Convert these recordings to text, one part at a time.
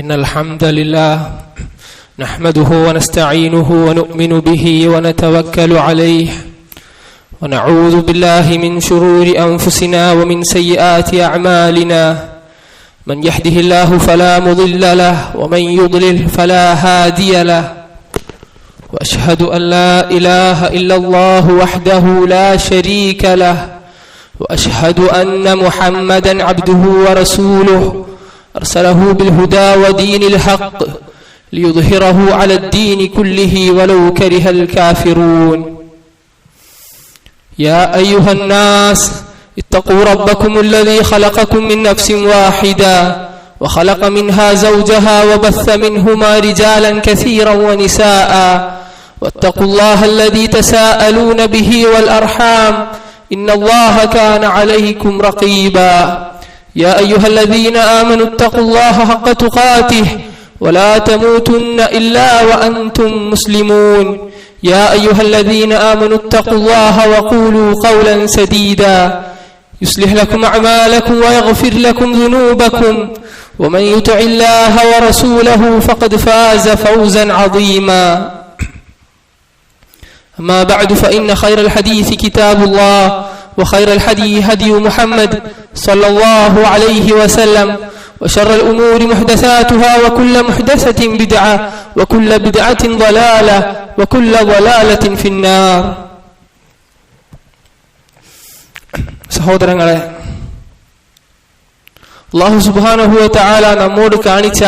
إن الحمد لله نحمده ونستعينه ونؤمن به ونتوكل عليه ونعوذ بالله من شرور أنفسنا ومن سيئات أعمالنا من يهده الله فلا مضل له ومن يضلل فلا هادي له وأشهد أن لا إله إلا الله وحده لا شريك له وأشهد أن محمدا عبده ورسوله أرسله بالهدى ودين الحق ليظهره على الدين كله ولو كره الكافرون يا أيها الناس اتقوا ربكم الذي خلقكم من نفس واحدة وخلق منها زوجها وبث منهما رجالا كثيرا ونساء واتقوا الله الذي تساءلون به والأرحام إن الله كان عليكم رقيبا يا أيها الذين آمنوا اتقوا الله حق تقاته ولا تموتن إلا وأنتم مسلمون يا أيها الذين آمنوا اتقوا الله وقولوا قولا سديدا يصلح لكم أعمالكم ويغفر لكم ذنوبكم ومن يطع الله ورسوله فقد فاز فوزا عظيما أما بعد فإن خير الحديث كتاب الله وخير الهدي هدي محمد صلى الله عليه وسلم وشر الأمور محدثاتها وكل محدثة بدعة وكل بدعة ضلالة وكل ضلالة في النار. സഹോദരങ്ങളെ, അല്ലാഹു സുബ്ഹാനഹു വ തആല നമ്മോട് കാണിച്ച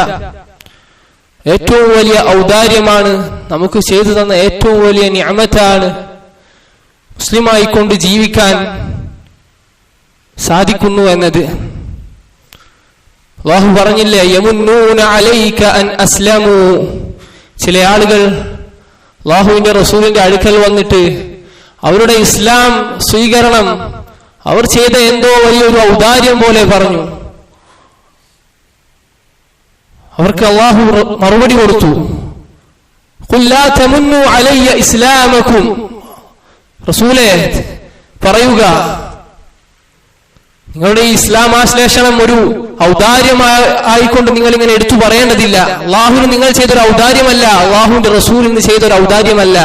ഏറ്റവും വലിയ ഔദാര്യമാണ്, നമുക്ക് ചെയ്തു തന്ന ഏറ്റവും വലിയ നിഅമത്താണ് മുസ്ലിമായിക്കൊണ്ട് ജീവിക്കാൻ സാധിക്കുന്നു എന്നത്. അല്ലാഹു പറഞ്ഞില്ലേ, യമുന്നൂന അലൈക അൻ അസ്ലമു. ചില ആളുകൾ അല്ലാഹുവിന്റെ റസൂലിന്റെ അടുക്കൽ വന്നിട്ട് അവരുടെ ഇസ്ലാം സ്വീകരണം അവർ ചെയ്ത എന്തോ വലിയൊരു ഔദാര്യം പോലെ പറഞ്ഞു. അവർക്ക് അല്ലാഹു മറുപടി കൊടുത്തു, ഖുൽ ലാ തമുന്നു അലയ്യ ഇസ്ലാമകും. റസൂലേ, പറയുക, നിങ്ങളുടെ ഈ ഇസ്ലാം ആശ്ലേഷണം ഒരു ഔദാര്യമായിക്കൊണ്ട് നിങ്ങൾ ഇങ്ങനെ എടുത്തു പറയേണ്ടതില്ല. അള്ളാഹുവിന് നിങ്ങൾ ചെയ്തൊരു ഔദാര്യമല്ല, അള്ളാഹുവിന്റെ റസൂലിന് ചെയ്തൊരു ഔദാര്യമല്ല.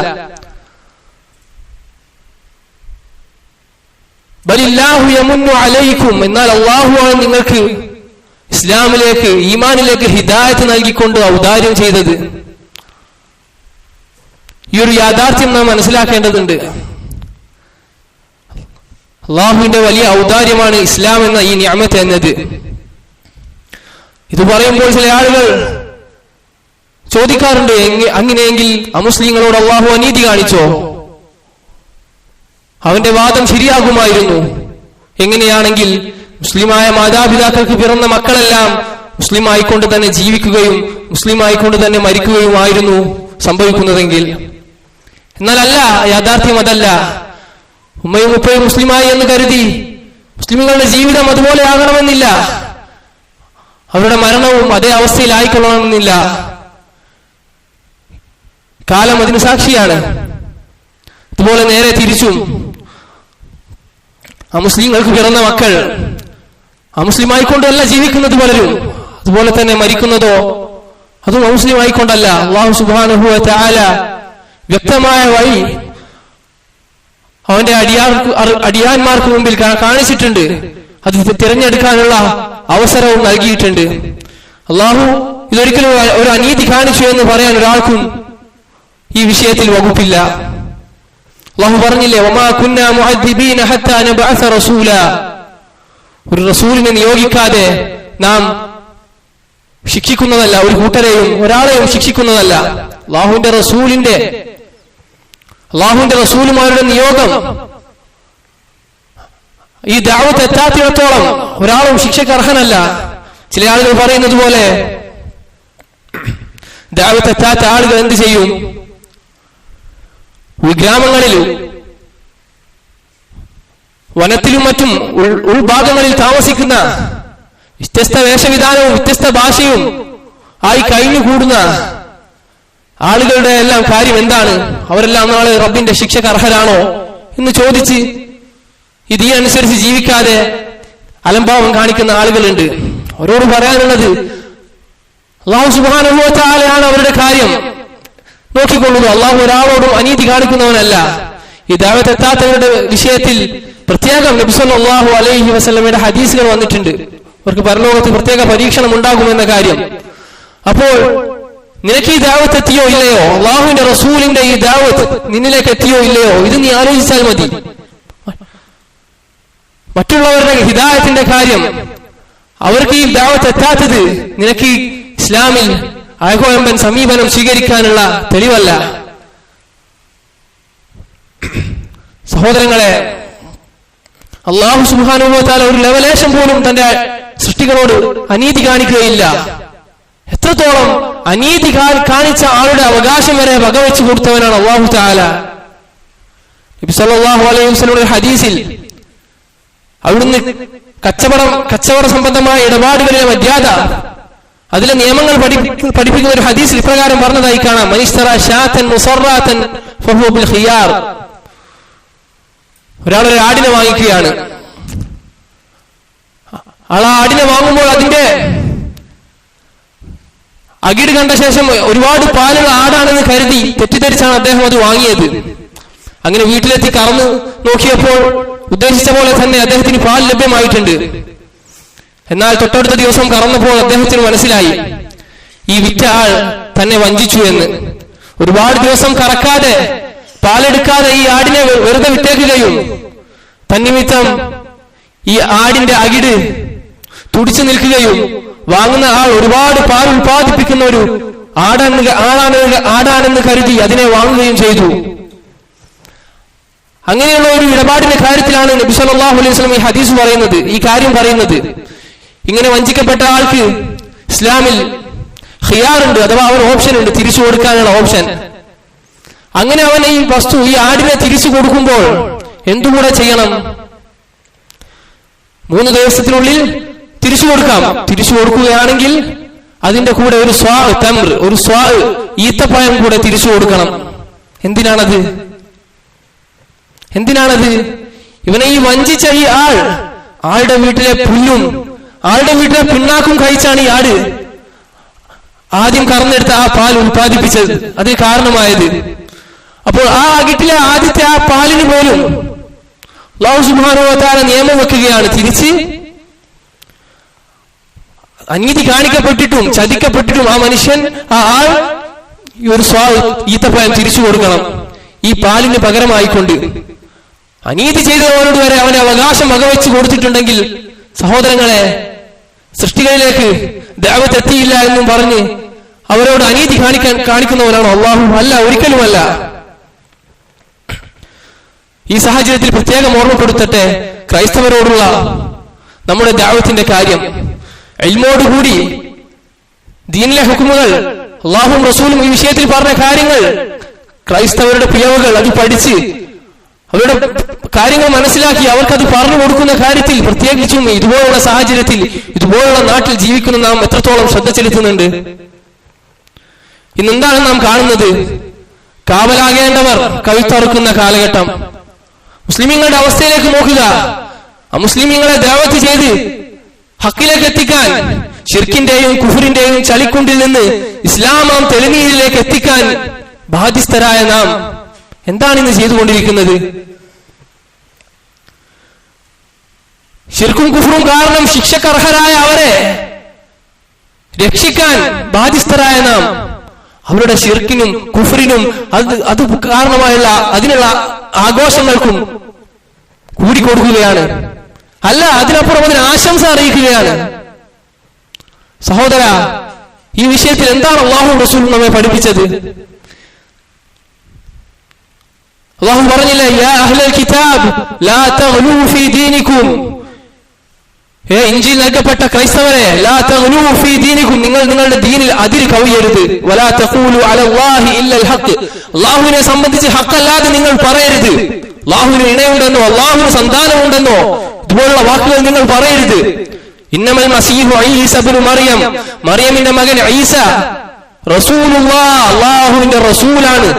ബലില്ലാഹു യമുന്നു അലൈക്കും. എന്നാൽ അള്ളാഹുവാണ് നിങ്ങൾക്ക് ഇസ്ലാമിലേക്ക്, ഈമാനിലേക്ക് ഹിദായത്ത് നൽകിക്കൊണ്ട് ഔദാര്യം ചെയ്തത്. ഈ ഒരു യാഥാർത്ഥ്യം നാം മനസ്സിലാക്കേണ്ടതുണ്ട്. അള്ളാഹുവിന്റെ വലിയ ഔദാര്യമാണ് ഇസ്ലാം എന്ന ഈ നിഅമത്ത് എന്നത്. ഇത് പറയുമ്പോൾ ചില ആളുകൾ ചോദിക്കാറുണ്ട്, അങ്ങനെയെങ്കിൽ അമുസ്ലിങ്ങളോട് അള്ളാഹു അനീതി കാണിച്ചോ? അവന്റെ വാദം ശരിയാകുമായിരുന്നു. എങ്ങനെയാണെങ്കിൽ മുസ്ലിമായ മാതാപിതാക്കൾക്ക് പിറന്ന മക്കളെല്ലാം മുസ്ലിം ആയിക്കൊണ്ട് തന്നെ ജീവിക്കുകയും മുസ്ലിം ആയിക്കൊണ്ട് തന്നെ മരിക്കുകയുമായിരുന്നു സംഭവിക്കുന്നതെങ്കിൽ. എന്നാൽ അല്ല, യാഥാർത്ഥ്യം അതല്ല. ഉമ്മയും ഉപ്പയും മുസ്ലിമായി എന്ന് കരുതി മുസ്ലിമുകളുടെ ജീവിതം അതുപോലെ ആകണമെന്നില്ല, അവരുടെ മരണവും അതേ അവസ്ഥയിലായിക്കൊള്ളണമെന്നില്ല. കാലം അതിന് സാക്ഷിയാണ്. അതുപോലെ നേരെ തിരിച്ചും അമുസ്ലിങ്ങൾക്ക് പിറന്ന മക്കൾ അമുസ്ലിമായിക്കൊണ്ടല്ല ജീവിക്കുന്നത് പലരും, അതുപോലെ തന്നെ മരിക്കുന്നതോ അതും അമുസ്ലിം ആയിക്കൊണ്ടല്ല. അല്ലാഹു സുബ്ഹാനഹു വ തആല വ്യക്തമായ വഴി അവന്റെ അടിയാന്മാർക്ക് മുമ്പിൽ കാണിച്ചിട്ടുണ്ട്. അത് തിരഞ്ഞെടുക്കാനുള്ള അവസരവും നൽകിയിട്ടുണ്ട്. അള്ളാഹു ഇതൊരിക്കലും ഒരു അനീതി കാണിച്ചു എന്ന് പറയാൻ ഒരാൾക്കും ഈ വിഷയത്തിൽ വകുപ്പില്ല. അള്ളാഹു പറഞ്ഞില്ലേ, വമാ കുന്നാ മുഅദ്ദിബീന ഹത്താ നബഅസ റസൂലാ. ഒരു റസൂലിനെ നിയോഗിക്കാതെ നാം ശിക്ഷിക്കുന്നതല്ല, ഒരു കൂട്ടരെയും ഒരാളെയും ശിക്ഷിക്കുന്നതല്ല. അള്ളാഹുവിന്റെ റസൂലുമാരുടെ നിയോഗം ഈ ദഅവത്ത് എത്താത്തിടത്തോളം ഒരാളും ശിക്ഷയ്ക്ക് അർഹനല്ല. ചില ആളുകൾ പറയുന്നത് പോലെ ദഅവത്ത് എത്താത്ത ആളുകൾ എന്ത് ചെയ്യും? ഗ്രാമങ്ങളിലും വനത്തിലും മറ്റും ഉൾഭാഗങ്ങളിൽ താമസിക്കുന്ന വ്യത്യസ്ത വേഷവിധാനവും വ്യത്യസ്ത ഭാഷയും ആയി കഴിഞ്ഞുകൂടുന്ന ആളുകളുടെ എല്ലാം കാര്യം എന്താണ്? അവരെല്ലാം നാളെ റബ്ബിന്റെ ശിക്ഷക്ക് അർഹരാണോ എന്ന് ചോദിച്ച് ഇതിനനുസരിച്ച് ജീവിക്കാതെ അലംഭാവം കാണിക്കുന്ന ആളുകളുണ്ട്. അവരോട് പറയാനുള്ളത്, അല്ലാഹു സുബ്ഹാനഹു വ തആലയാണ് അവരുടെ കാര്യം നോക്കിക്കൊള്ളുക. അല്ലാഹു ഒരാളോടും അനീതി കാണിക്കുന്നവനല്ല. ഈ ദഅവത്ത് എത്താത്തവരുടെ വിഷയത്തിൽ പ്രത്യേകം നബി സല്ലല്ലാഹു അലൈഹി വസല്ലമയുടെ ഹദീസുകൾ വന്നിട്ടുണ്ട്. അവർക്ക് പരലോകത്ത് പ്രത്യേക പരീക്ഷണം ഉണ്ടാകുമെന്ന കാര്യം. അപ്പോൾ നിനക്ക് ഈ ദഅവത്ത് എത്തിയോ ഇല്ലയോ, അല്ലാഹുവിന്റെ റസൂലിന്റെ ഈ ദഅവത്ത് നിന്നിലേക്ക് എത്തിയോ ഇല്ലയോ, ഇത് നീ ആലോചിച്ചാൽ മതി. മറ്റുള്ളവരുടെ ഹിദായത്തിന്റെ കാര്യം, അവർക്ക് ഈ ദഅവത്ത് എത്താത്തത് നിനക്ക് ഇസ്ലാമിൽ അയകോയമ്പൻ സമീപനം സ്വീകരിക്കാനുള്ള തെളിവല്ല. സഹോദരങ്ങളെ, അല്ലാഹു സുബ്ഹാനഹു വ തആല ഒരു ലവലേശം പോലും തന്റെ സൃഷ്ടികളോട് അനീതി കാണിക്കുകയില്ല. എത്രത്തോളം അനീതി കാണിച്ച ആളുടെ അവകാശം വരെ വകവെച്ചു കൊടുത്തവനാണ് അല്ലാഹു തആല. നബി സല്ലല്ലാഹു അലൈഹി വസല്ലമയുടെ ഹദീസിൽ അവിടുന്ന് കച്ചവട സംബന്ധമായ ഇടപാടുകളിലെ മര്യാദ, അതിലെ നിയമങ്ങൾ പഠിപ്പിക്കുന്ന ഒരു ഹദീസിൽ ഇപ്രകാരം പറഞ്ഞതായി കാണാം: മനിഷ്തറ ഷാതൻ മുസററതൻ ഫഹുവ ബിൽ ഖിയാർ. ഒരാൾ ഒരു ആടിനെ വാങ്ങിക്കുകയാണ്. ആൾ ആ ആടിനെ വാങ്ങുമ്പോൾ അതിന്റെ അകിട് കണ്ട ശേഷം ഒരുപാട് പാലുള്ള ആടാണെന്ന് കരുതി തെറ്റിദ്ധരിച്ചാണ് അദ്ദേഹം അത് വാങ്ങിയത്. അങ്ങനെ വീട്ടിലെത്തി കറന്നു നോക്കിയപ്പോൾ ഉദ്ദേശിച്ച പോലെ തന്നെ അദ്ദേഹത്തിന് പാൽ ലഭ്യമായിട്ടുണ്ട്. എന്നാൽ തൊട്ടടുത്ത ദിവസം കറന്നപ്പോൾ അദ്ദേഹത്തിന് മനസ്സിലായി ഈ വിറ്റ ആൾ തന്നെ വഞ്ചിച്ചു എന്ന്. ഒരുപാട് ദിവസം കറക്കാതെ പാലെടുക്കാതെ ഈ ആടിനെ വെറുതെ വിട്ടേക്കുകയും തന്നിമിത്തം ഈ ആടിന്റെ അകിട് തുടിച്ചു നിൽക്കുകയും വാങ്ങുന്ന ആൾ ഒരുപാട് പാൽ ഉൽപ്പാദിപ്പിക്കുന്ന ഒരു ആടാണെന്ന് കരുതി അതിനെ വാങ്ങുകയും ചെയ്തു. അങ്ങനെയുള്ള ഒരു ഇടപാടിന്റെ കാര്യത്തിലാണ് നബി സല്ലല്ലാഹു അലൈഹി വസല്ലം ഈ ഹദീസ് പറയുന്നത്, ഈ കാര്യം പറയുന്നത്. ഇങ്ങനെ വഞ്ചിക്കപ്പെട്ട ആൾക്ക് ഇസ്ലാമിൽ ഖിയാറുണ്ട്, അഥവാ അവൻ ഓപ്ഷൻ ഉണ്ട്, തിരിച്ചു കൊടുക്കാനുള്ള ഓപ്ഷൻ. അങ്ങനെ അവൻ ഈ വസ്തു, ഈ ആടിനെ തിരിച്ചു കൊടുക്കുമ്പോൾ എന്തുകൂടെ ചെയ്യണം? 3 ദിവസത്തിനുള്ളിൽ തിരിച്ചു കൊടുക്കാം. തിരിച്ചു കൊടുക്കുകയാണെങ്കിൽ അതിന്റെ കൂടെ ഒരു ഈത്തപ്പഴം കൂടെ തിരിച്ചു കൊടുക്കണം. എന്തിനാണത്? ഇവനെ ഈ വഞ്ചിച്ച ഈ ആളുടെ വീട്ടിലെ പുല്ലും ആളുടെ വീട്ടിലെ പിണ്ണാക്കും കഴിച്ചാണ് ഈ ആട് ആദ്യം കറന്നെടുത്ത ആ പാൽ ഉൽപ്പാദിപ്പിച്ചത്, അതിന് കാരണമായത്. അപ്പോൾ ആ അകിട്ടിലെ ആദ്യത്തെ ആ പാലിന് പോലും അല്ലാഹു സുബ്ഹാനഹു വ തആല നിയമം വെക്കുകയാണ്. തിരിച്ച് അനീതി കാണിക്കപ്പെട്ടിട്ടും ചതിക്കപ്പെട്ടിട്ടും ആ മനുഷ്യൻ, ആ ആൾ ഈ ഒരു ഈത്തപ്പഴം തിരിച്ചു കൊടുക്കണം, ഈ പാലിന് പകരമായിക്കൊണ്ട്. അനീതി ചെയ്തവരോട് വരെ അവനെ അവകാശം വകവെച്ച് കൊടുത്തിട്ടുണ്ടെങ്കിൽ സഹോദരങ്ങളെ, സൃഷ്ടികളിലേക്ക് ദഅവത്ത് എത്തിയില്ല എന്നും പറഞ്ഞ് അവരോട് അനീതി കാണിക്കുന്നവരാണോ അല്ലാഹു? അല്ല, ഒരിക്കലുമല്ല. ഈ സാഹചര്യത്തിൽ പ്രത്യേകം ഓർമ്മപ്പെടുത്തട്ടെ ക്രൈസ്തവരോടുള്ള നമ്മുടെ ദഅവത്തിന്റെ കാര്യം. ഇൽമോടുകൂടി ദീനിലെ ഹുക്മുകൾ, അല്ലാഹുവും റസൂലും ഈ വിഷയത്തിൽ പറഞ്ഞ കാര്യങ്ങൾ, ക്രൈസ്തവരുടെ പിഴവുകൾ അത് പഠിച്ച് അവരുടെ കാര്യങ്ങൾ മനസ്സിലാക്കി അവർക്കത് പറഞ്ഞു കൊടുക്കുന്ന കാര്യത്തിൽ, പ്രത്യേകിച്ചും ഇതുപോലുള്ള സാഹചര്യത്തിൽ, ഇതുപോലുള്ള നാട്ടിൽ ജീവിക്കുന്ന നാം എത്രത്തോളം ശ്രദ്ധ ചെലുത്തുന്നുണ്ട്? ഇന്നെന്താണ് നാം കാണുന്നത്? കാവലാകേണ്ടവർ കഴുത്തറുക്കുന്ന കാലഘട്ടം. മുസ്ലിമീങ്ങളുടെ അവസ്ഥയിലേക്ക് നോക്കുക. അമുസ്ലിമീങ്ങളെ ദഅവത്ത് ചെയ്ത് ഹക്കിലേക്ക് എത്തിക്കാൻ, ശിർക്കിന്റെയും കുഫറിന്റെയും ചളിക്കുണ്ടിൽ നിന്ന് ഇസ്ലാമാം തെളിനീരിലേക്ക് എത്തിക്കാൻ ബാധ്യസ്ഥരായ നാം എന്താണ് ഇന്ന് ചെയ്തുകൊണ്ടിരിക്കുന്നത്? ശിർക്കും കുഫറും കാരണം ശിക്ഷക്കർഹരായ അവരെ രക്ഷിക്കാൻ ബാധ്യസ്ഥരായ നാം അവരുടെ ശിർക്കിനും കുഫറിനും അത് കാരണമായുള്ള അതിനുള്ള ആഘോഷങ്ങൾക്കും കൂടിക്കൊടുക്കുകയാണ്. അല്ല, അതിനപ്പുറം അതിന് ആശംസ അറിയിക്കുകയാണ്. സഹോദര, ഈ വിഷയത്തിൽ എന്താണ് അല്ലാഹു റസൂൽ നമ്മെ പഠിപ്പിച്ചത്? അല്ലാഹു പറഞ്ഞില്ല, യാ അഹ്ലൽ കിതാബ് ലാ തഗ്ലൂ ഫീ ദീനികും, ഇഞ്ചിയിൽ നൽകപ്പെട്ട ക്രൈസ്തവരെ, ലാ തഗ്ലൂ ഫീ ദീനികും, നിങ്ങൾ നിങ്ങളുടെ ദീനിൽ അതിര് കവിയരുത്. വലാ തഖൂലു അലല്ലാഹി ഇല്ലൽ ഹഖ്, അല്ലാഹുവിനെ സംബന്ധിച്ച് ഹഖല്ലാതെ നിങ്ങൾ പറയരുത്. അല്ലാഹുവിന് ഇണയുണ്ടെന്നോ അല്ലാഹുവിന് സന്താനമുണ്ടെന്നോ ഇതുപോലുള്ള വാക്കുകൾ നിങ്ങൾ പറയരുത്. ഇന്നമൽ മസീഹു ഈസ ഇബ്നു മറിയം, മറിയമിന്റെ മകൻ ഈസ റസൂലുള്ളാഹ്, അല്ലാഹുവിന്റെ റസൂലാണ്,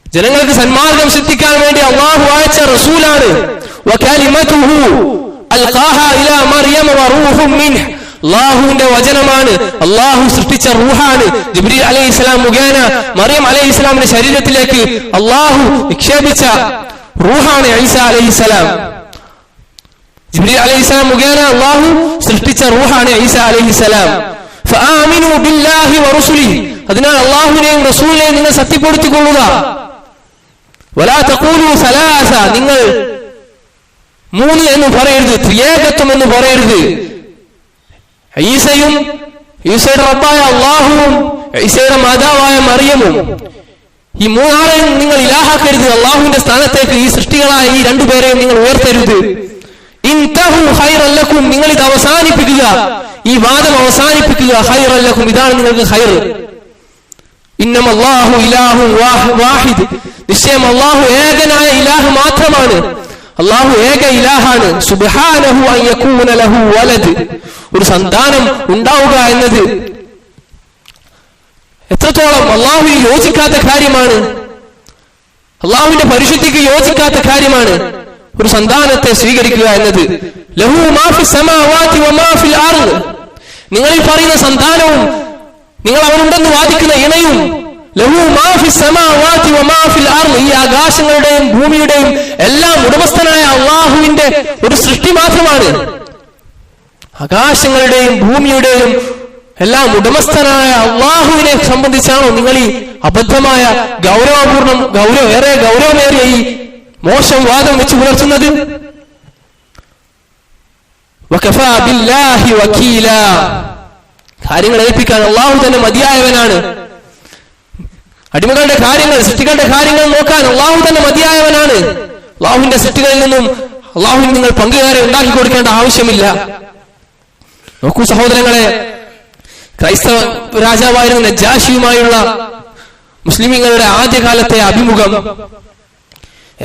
ജനങ്ങൾക്ക് സന്മാർഗം സിദ്ധിക്കാൻ വേണ്ടി അല്ലാഹു അയച്ച റസൂലാണ്. വകലിമതുഹു അൽഖാഹ ഇലാ മറിയം വറൂഹും മിൻഹു, അള്ളാഹുവിന്റെ വചനമാണ്, അള്ളാഹു സൃഷ്ടിച്ച റൂഹാണ്. ജിബ്രീൽ അലൈഹിസ്സലാം മുഖേന മറിയം അലൈഹിസ്സലാമിന്റെ ശരീരത്തിലേക്ക് അള്ളാഹു നിക്ഷേപിച്ച റൂഹാണ് ഈസാ അലൈഹിസ്സലാം. ജിബ്രീൽ അലൈഹിസ്സലാം മുഖേന അള്ളാഹു സൃഷ്ടിച്ച റൂഹാണ് ഈസാ അലൈഹിസ്സലാം. ഫആമിനു ബില്ലാഹി വറസുലിഹി, അതിനാൽ അള്ളാഹുവിനെയും റസൂലിനെയും നിങ്ങൾ സത്യപ്പെടുത്തിക്കൊള്ളുക. വലാ തഖൂലു സലാസ, നിങ്ങൾ 3 എന്ന് പറയരുത്, ത്രിയേകത്വം എന്ന് പറയരുത്. ഈസയും ഈസയുടെ റബ്ബായ അള്ളാഹുവും ഈസയുടെ മാതാവായ മറിയമും, ഈ 3 ആളെയും നിങ്ങൾ ഇലാഹാക്കരുത്. അള്ളാഹുവിന്റെ സ്ഥാനത്തേക്ക് ഈ സൃഷ്ടികളായ ഈ 2 പേരെയും നിങ്ങൾ ഉയർത്തരുത്. ഇൻതഹു ഖൈറൻ ലക്കും, നിങ്ങൾ ഇത് അവസാനിപ്പിക്കുക, ഈ വാദം അവസാനിപ്പിക്കുക. ഖൈറൻ ലക്കും, ഇതാണ് നിങ്ങൾക്ക് ഖൈർ. ഇന്നമല്ലാഹു ഇലാഹു വാഹിദ്, നിശ്ചയം അള്ളാഹു ഏകനായ ഇലാഹ് മാത്രമാണ്. അള്ളാഹു ഏക ഇലാഹാണ്. സുബ്ഹാനഹു അൻ യകൂന ലഹു വലദ്, ഒരു സന്താനം ഉണ്ടാവുക എന്നത് എത്രത്തോളം അള്ളാഹുവിന് യോജിക്കാത്ത കാര്യമാണ്, അള്ളാഹുവിന്റെ പരിശുദ്ധിക്ക് യോജിക്കാത്ത കാര്യമാണ് ഒരു സന്താനത്തെ സ്വീകരിക്കുക എന്നത്. ലഹു മാ ഫിസ് സമാവാതി വമാ ഫിൽ അർദ്, നിങ്ങളിൽ പറയുന്ന സന്താനവും നിങ്ങൾ അവനുണ്ടെന്ന് വാദിക്കുന്ന ഇണയും, ലഹു മാ ഫിസ് സമാവാതി വമാ ഫിൽ അർദ്, ഈ ആകാശങ്ങളുടെയും ഭൂമിയുടെയും എല്ലാം ഉടമസ്ഥനായ അള്ളാഹുവിന്റെ ഒരു സൃഷ്ടി മാത്രമാണ്. ആകാശങ്ങളുടെയും ഭൂമിയുടെയും എല്ലാം ഉടമസ്ഥനായ അള്ളാഹുവിനെ സംബന്ധിച്ചാണോ നിങ്ങൾ ഈ അബദ്ധമായ ഏറെ ഗൗരവമേറിയ ഈ മോശം വാദം വെച്ച് പുലർത്തുന്നത്? വകഫാ ബില്ലാഹി വകീല, കാര്യങ്ങൾ ഏൽപ്പിക്കാൻ അള്ളാഹു തന്നെ മതിയായവനാണ്. അടിമകളുടെ കാര്യങ്ങൾ, സൃഷ്ടികളുടെ കാര്യങ്ങൾ നോക്കാൻ അള്ളാഹു തന്നെ മതിയായവനാണ്. അള്ളാഹുവിന്റെ സൃഷ്ടികളിൽ നിന്നും അള്ളാഹുവിന് നിങ്ങൾ പങ്കുകാരെ ഉണ്ടാക്കി കൊടുക്കേണ്ട ആവശ്യമില്ല. നോക്കൂ സഹോദരങ്ങളെ, ക്രൈസ്തവ രാജാവായിരുന്ന നജാഷിയുമായുള്ള മുസ്ലിമീങ്ങളുടെ ആദ്യകാലത്തെ അഭിമുഖം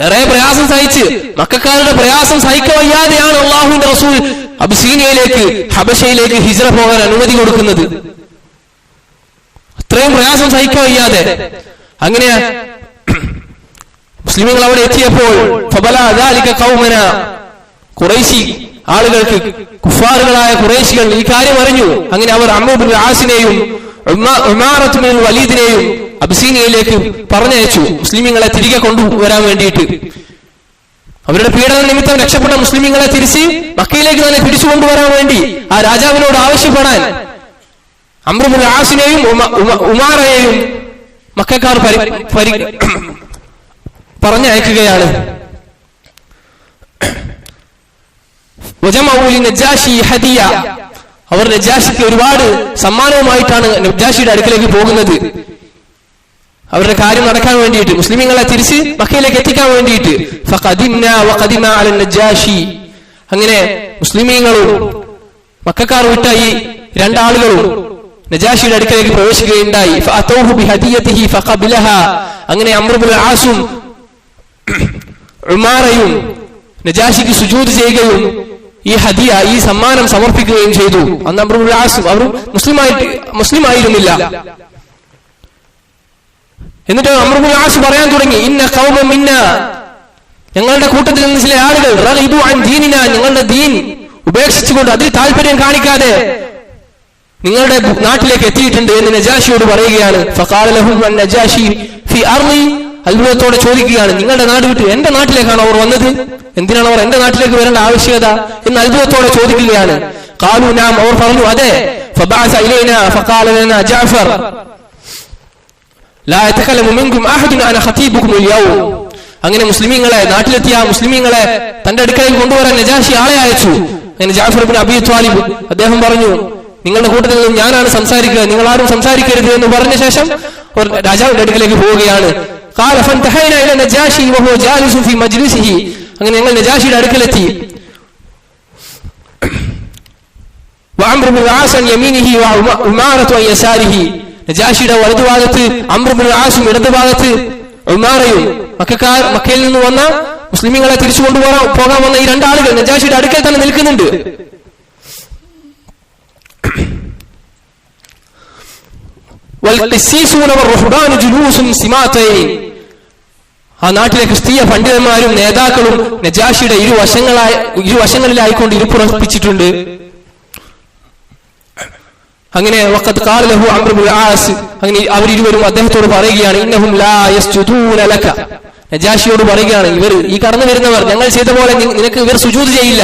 ഏറെ പ്രയാസം സഹിച്ച്, മക്കക്കാരുടെ പ്രയാസം സഹിക്കവയ്യാതെയാണ് അള്ളാഹുവിന്റെ റസൂൽ അബിസീനിയയിലേക്ക്, ഹബശയിലേക്ക് ഹിജ്റ പോകാൻ അനുമതി കൊടുക്കുന്നത്. അത്രയും പ്രയാസം സഹിക്കവയ്യാതെ. അങ്ങനെ മുസ്ലിമീങ്ങൾ അവിടെ എത്തിയപ്പോൾ ഖുറൈശി ആളുകൾക്ക്, കുഫാറുകളായ ഖുറൈശികൾ ഈ കാര്യം അറിഞ്ഞു. അങ്ങനെ അവർ അമ്ർ ബിൻ ആസിനെയും ഉമാറത്ത് ബിൻ വലീദിനെയും അബിസീനിയയിലേക്ക് പറഞ്ഞയച്ചു, മുസ്ലിമീങ്ങളെ തിരികെ കൊണ്ടുവരാൻ വേണ്ടിയിട്ട്. അവരുടെ പീഡന നിമിത്തം രക്ഷപ്പെട്ട മുസ്ലിമീങ്ങളെ തിരിച്ച് മക്കയിലേക്ക് തന്നെ പിടിച്ചു കൊണ്ടുവരാൻ വേണ്ടി ആ രാജാവിനോട് ആവശ്യപ്പെടാൻ അമ്ർ ബിൻ ആസിനെയും ഉമാറയെയും മക്കക്കാർ പറഞ്ഞയക്കുകയാണ്. അവർ നജാഷിക്ക് ഒരുപാട് സമ്മാനവുമായിട്ടാണ് നജാഷിയുടെ അടുക്കലേക്ക് പോകുന്നത്. അവരുടെ കാര്യം നടക്കാൻ വേണ്ടിയിട്ട്, മുസ്ലിമീങ്ങളെ തിരിച്ച് മക്കയിലേക്ക് എത്തിക്കാൻ വേണ്ടിയിട്ട്. അങ്ങനെ മുസ്ലിമീങ്ങളും മക്കക്കാർ വിട്ട ഈ 2 ആളുകളും നജാഷിയുടെ അടുക്കലേക്ക് പ്രവേശിക്കുകയുണ്ടായി. അങ്ങനെ അമ്ർ ബിൻ ആസും ഉമാറയും നജാഷിക്ക് സുജൂദ് ചെയ്യുകയും ഈ ഹദിയ, ഈ സമ്മാനം സമർപ്പിക്കുകയും ചെയ്തു. അന്ന് അമ്ർ ബിൻ ആസും അവർ മുസ്ലിം ആയിരുന്നില്ല. എന്നിട്ട് അമ്ർ ബിൻ ആസ് പറയാൻ തുടങ്ങി, ഇന്ന ഖൗമൻ മിന്ന, ഞങ്ങളുടെ കൂട്ടത്തിൽ നിന്ന് ചില ആളുകൾ റഗിബു അൻ ദീനിന, ഞങ്ങളുടെ ദീൻ ഉപേക്ഷിച്ചുകൊണ്ട് അതിൽ താല്പര്യം കാണിക്കാതെ നിങ്ങളുടെ നാട്ടിലേക്ക് എത്തിയിട്ടുണ്ട് എന്ന് നജാഷിയോട് പറയുകയാണ്. ഫഖാല ലഹും അൻ-നജാഷി ഫി അർളി, അത്ഭുതത്തോടെ ചോദിക്കുകയാണ്, നിങ്ങളുടെ നാട് വിട്ട് എന്റെ നാട്ടിലേക്കാണ് അവർ വന്നത്? എന്തിനാണ് അവർ എന്റെ നാട്ടിലേക്ക് വരേണ്ട ആവശ്യകത എന്ന് അത്ഭുതത്തോടെ ചോദിക്കുകയാണ്. ഖാലു നാം, അവർ പറഞ്ഞു അതെ. ഫബഅസ ഇലൈനാ ഫഖാല ലനാ ജഅഫർ ലാ യതകല്ലമു മിൻകും അഹദുൻ അന ഖതീബുകും അൽ-യൗം. അങ്ങനെ മുസ്ലിമീങ്ങളെ, നാട്ടിലെത്തിയ മുസ്ലിമീങ്ങളെ തന്റെ അടുക്കലേക്ക് കൊണ്ടുവരാൻ നജാഷി ആളെ അയച്ചു. അങ്ങനെ ജഅഫർ ഇബ്നു അബീ ത്വാലിബ് അദ്ദേഹം പറഞ്ഞു, നിങ്ങളുടെ കൂട്ടത്തിൽ നിന്നും ഞാനാണ് സംസാരിക്കുക, നിങ്ങൾ ആരും സംസാരിക്കരുത് എന്ന് പറഞ്ഞ ശേഷം രാജാവിന്റെ അടുക്കലേക്ക് പോവുകയാണ്. ഖാല ഫൻതഹൈനാ ഇല നജാഷി വഹുവ ജാലിസുൻ ഫീ മജ്ലിസിഹി. അങ്ങനെ ഞങ്ങൾ നജാഷിയുടെ അടുക്കലെത്തി. വഅംർ ബിൻ ആസ് അൻ യമീനിഹി വഉമാറത്തു അൻ യസാരിഹി. നജാഷിയുടെ വലതുഭാഗത്ത് അംർ ബിൻ ആസും ഇടതുഭാഗത്ത് ഉമാറയും, മക്കയിൽ നിന്ന് വന്ന മുസ്ലിമീങ്ങളെ തിരിച്ചു പോകാൻ വന്ന ഈ 2 ആളുകൾ നജാഷിയുടെ അടുക്കൽ തന്നെ നിൽക്കുന്നുണ്ട്. ആ നാട്ടിലെ ക്രിസ്തീയ പണ്ഡിതന്മാരും നേതാക്കളും നജാഷിയുടെ ഇരുവശങ്ങളിലായിക്കൊണ്ട് ഇരിപ്പുറപ്പിച്ചിട്ടുണ്ട്. അങ്ങനെ വഖദ് ഖാല ലഹു അംർ ഇബ്നുൽ ആസ്, അങ്ങനെ അവരിരുവരും അദ്ദേഹത്തോട് പറയുകയാണ്, ഇന്നഹും ലാ യസ്ജുദൂന ലക, നജാഷിയോട് പറയുകയാണ്, ഇവർ ഈ കടന്നു വരുന്നവർ ഞങ്ങൾ ചെയ്ത പോലെ നിനക്ക് ഇവർ സുജൂദ് ചെയ്യില്ല.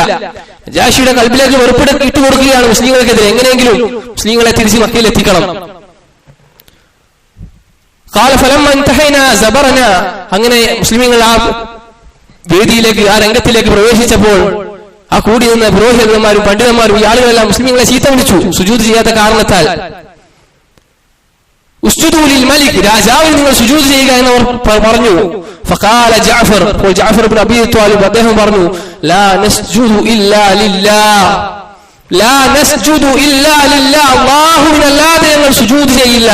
നജാഷിയുടെ കൽബിലേക്ക് വെറുപ്പിട ഇട്ടുകൊടുക്കുകയാണ് മുസ്ലിങ്ങൾക്കെതിരെ, എങ്ങനെയെങ്കിലും മുസ്ലിങ്ങളെ തിരിച്ച് മക്കയിൽ എത്തിക്കണം. ഖാല ഫലമ്മ ഇൻതഹൈനാ സബറനാ, അങ്ങനെ മുസ്ലിമീങ്ങൾ ആ വേദിയിലേക്ക്, ആ രംഗത്തിലേക്ക് പ്രവേശിച്ചപ്പോൾ ആ കൂടി നിന്ന പുരോഹിതന്മാരും പണ്ഡിതന്മാരും ഈ ആളുകളെല്ലാം മുസ്ലിമീങ്ങളെ ചീത്ത വിളിച്ചു സുജൂദ് ചെയ്യാത്ത കാരണത്താൽ. ഉസ്ജുദൂ ലിൽ മലിക്, രാജാവിന് നിങ്ങൾ സുജൂദ് ചെയ്യുക എന്നവർ പറഞ്ഞു. ഫഖാല ജഅഫർ, അപ്പോൾ ജഅഫർ ഇബ്നു അബീ ത്വാലിബ് അദ്ദേഹം പറഞ്ഞു, ലാ നസ്ജുദു ഇല്ലാ ലില്ലാഹ്, ലാ നസ്ജുദു ഇല്ലാ ലില്ലാഹ്, അല്ലാഹുവിനല്ലാതെ ഞങ്ങൾ സുജൂദ് ചെയ്യില്ല,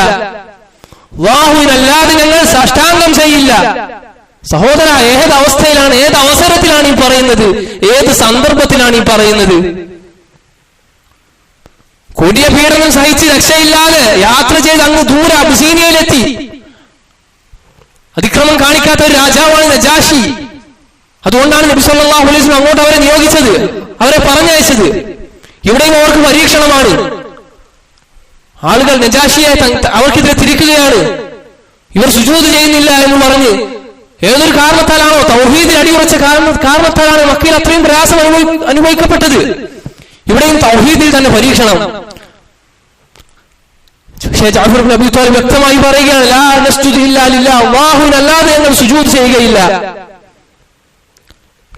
അല്ലാഹുവിനല്ലാതെ ഞങ്ങൾ സാഷ്ടാംഗം ചെയ്യില്ല. സഹോദര, ഏത് അവസ്ഥയിലാണ്, ഏത് അവസരത്തിലാണ് ഈ പറയുന്നത്, ഏത് സന്ദർഭത്തിലാണ് ഈ പറയുന്നത്? കൊടിയ പീഡനം സഹിച്ച് രക്ഷയില്ലാതെ യാത്ര ചെയ്ത് അങ്ങ് ദൂരെ അബിസീനിയയിലെത്തി. അതിക്രമം കാണിക്കാത്ത ഒരു രാജാവാണ് നജാഷി. അതുകൊണ്ടാണ് നബി സല്ലല്ലാഹു അലൈഹി വസല്ലം അങ്ങോട്ട് അവരെ നിയോഗിച്ചത്, അവരെ പറഞ്ഞയച്ചത്. ഇവിടെയും അവർക്ക് പരീക്ഷണമാണ്. ആളുകൾ നജാഷിയെ അവർക്കെതിരെ തിരിക്കുകയാണ്. ഇവർ സുജൂദ് ചെയ്യുന്നില്ല എന്ന് പറഞ്ഞ് ഏതൊരു കാരണത്താലാണോ, തൗഹീദിൽ അടിയുറച്ച കാരണത്താലാണ് മക്കയിൽ അത്രയും പ്രയാസം അനുഭവിക്കപ്പെട്ടത്. ഇവിടെയും തൗഹീദിൽ തന്നെ പരീക്ഷണം. പക്ഷേ ജഅഫർ ഇബ്നു അബീ ത്വാലിബ് വ്യക്തമായി പറയുകയാണ്, ലാ നസ്ജുദു ഇല്ലാ ലില്ലാഹ്, അല്ലാഹുവിനല്ലാതെ ഞങ്ങൾ സുജൂദ് ചെയ്യുകയില്ല.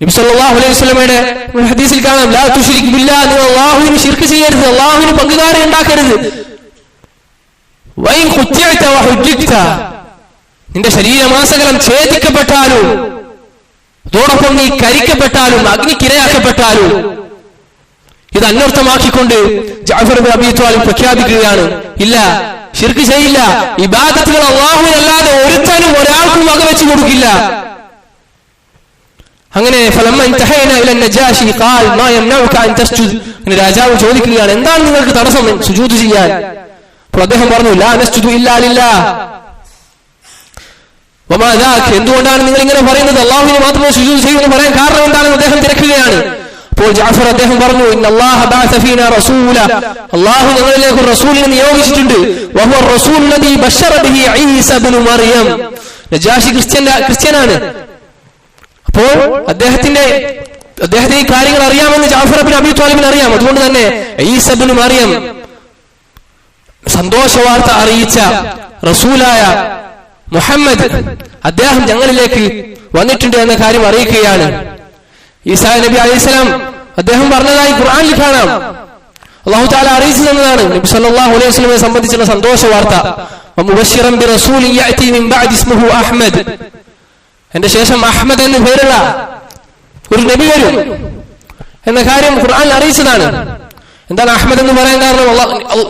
നബി സല്ലല്ലാഹു അലൈഹി വസല്ലമയുടെ ഹദീസിൽ കാണാം, ലാ തുശ്രിക് ബില്ലാഹ്, നിങ്ങൾ അല്ലാഹുവിന് ശിർക്ക് ചെയ്യരുത്, അല്ലാഹുവിന് പങ്കുകാരെ ഉണ്ടാക്കരുത്. വൈൻ ഖുത്തിഅത വഹുജ്ജിത, നിന്റെ ശരീരമാസകലം ഛേദിക്കപ്പെട്ടാലും അതോടൊപ്പം നീ കരിക്കപ്പെട്ടാലും അഗ്നിക്കിരയാക്കപ്പെട്ടാലും, ഇത് അന്വർത്ഥമാക്കിക്കൊണ്ട് ജഅഫർ ഇബ്നു അബീ ത്വാലിബ് പ്രഖ്യാപിക്കുകയാണ്, ഇല്ല, ശിർക്ക് ചെയ്യില്ല, ഇബാദത്തുകൾ അല്ലാഹുവിനല്ലാതെ ഒരുത്തനും ഒരാൾക്കും വകവെച്ചു കൊടുക്കില്ല. അങ്ങനെ ഫലമ്മ ഇൻതഹൈനാ ഇല നജാഷി ഖാൽ മാ യംനഉക അൻ തസ്ജുദ്, രാജാവ് ചോദിക്കുകയാണ്, എന്താണ് നിങ്ങൾക്ക് തടസ്സം സുജൂദ് ചെയ്യാൻ? അപ്പോൾ അദ്ദേഹം പറഞ്ഞു, ലാ നസ്ജുദു ഇല്ലാ ലില്ലാഹ് വമാ ദാക്, എന്തുകൊണ്ടാണ് നിങ്ങൾ ഇങ്ങനെ പറയുന്നത്, അല്ലാഹുവിനെ മാത്രമേ സുജൂദ് ചെയ്യുമെന്ന് പറയാൻ കാരണം എന്താണെന്ന് അദ്ദേഹം തിരക്കുകയാണ്. അപ്പോൾ ജഅഫർ അദ്ദേഹം പറഞ്ഞു, ഇന്നല്ലാഹ ബഅസ ഫീനാ റസൂല, അല്ലാഹു ഞങ്ങളിലേക്ക് ഒരു റസൂലിനെ നിയോഗിച്ചിട്ടുണ്ട്. വഹുവ റസൂൽ ലദീ ബശറ ബിഹി ഈസ ഇബ്നു മറിയം, നജാഷി ക്രിസ്ത്യനാണ്. അപ്പോൾ അദ്ദേഹത്തിന് ഈ കാര്യങ്ങൾ അറിയാമെന്ന് ജഅഫർ ഇബ്നു അബീ ത്വാലിബിന് അറിയാം. അതുകൊണ്ട് തന്നെ ഈസ ഇബ്നു മറിയം സന്തോഷ വാർത്ത അറിയിച്ച റസൂലായ മുഹമ്മദ് അദ്ദേഹം ഞങ്ങളിലേക്ക് വന്നിട്ടുണ്ട് എന്ന കാര്യം അറിയിക്കുകയാണ്. ഈസാ നബി അലൈഹിസ്സലാം അദ്ദേഹം പറഞ്ഞതായി ഖുർആനിൽ കാണാം. അല്ലാഹു തആല അറിയിച്ചു തന്നതാണ് നബി സല്ലല്ലാഹു അലൈഹി വസല്ലമയെ സംബന്ധിച്ചുള്ള സന്തോഷ വാർത്ത. വമുബശ്ശിറൻ ബിറസൂലിൻ യഅതി മിൻ ബഅദി ഇസ്മുഹു അഹ്മദ്, എന്റെ ശേഷം അഹ്മദ് എന്ന പേരുള്ള ഒരു നബി വരും എന്ന കാര്യം ഖുർആനിൽ അറിയിച്ചതാണ്. എന്താണ് അഹ്മദ് എന്ന് പറയാൻ കാരണം?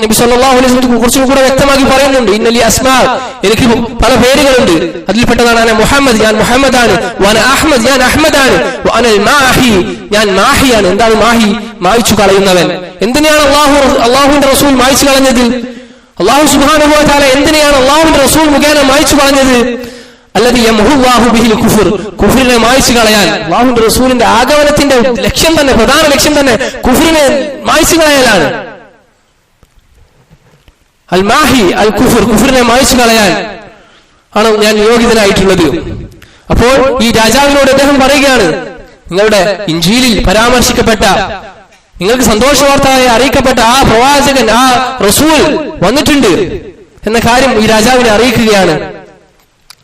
നബി സല്ലല്ലാഹു അലൈഹി വസല്ലം കുറച്ചും കൂടെ വ്യക്തമാക്കി പറയുന്നുണ്ട്, ഇന്നലി അസ്മാ, എനിക്ക് പല പേരുകളുണ്ട്, അതിൽപ്പെട്ടതാണ് അന മുഹമ്മദ്, ഞാൻ മുഹമ്മദാണ്, വന അഹ്മദ്, ഞാൻ അഹ്മദാണ്, വഅനൽ മാഹി, ഞാൻ മാഹിയാണ്. എന്താണ് മാഹി? മായ്ച്ചു കളയുന്നവൻ. എന്തിനാണ് അല്ലാഹുവിന്റെ റസൂൽ മായ്ച്ചു കളഞ്ഞത്? അല്ലാഹു സുബ്ഹാനഹു വ തആല എന്തിനാണ് അല്ലാഹുവിന്റെ റസൂൽ മുഖേന മായ്ച്ചു കളഞ്ഞത്? അല്ലദീ യംഹുല്ലാഹു ബിഹിൽ കുഫർ, കുഫറിനെ മായ്ച്ചു കളയാൻ അല്ലാഹുവിന്റെ റസൂലിന്റെ ആഗമനത്തിന്റെ ലക്ഷ്യം തന്നെ, പ്രധാന ലക്ഷ്യം തന്നെ കുഫറിനെ മായ്ച്ചു കളയലാണ്. അൽ മാഹി അൽ കുഫർ, കുഫറിനെ മായ്ച്ചു കളയാൻ ആണ് ഞാൻ നിയോഗിതനായിട്ടുള്ളത്. അപ്പോൾ ഈ രാജാവിനോട് അദ്ദേഹം പറയുകയാണ്, നിങ്ങളുടെ ഇൻജീലിൽ പരാമർശിക്കപ്പെട്ട, നിങ്ങൾക്ക് സന്തോഷ വാർത്തയായി അറിയിക്കപ്പെട്ട ആ പ്രവാചകൻ, ആ റസൂൽ വന്നിട്ടുണ്ട് എന്ന കാര്യം ഈ രാജാവിനെ അറിയിക്കുകയാണ്.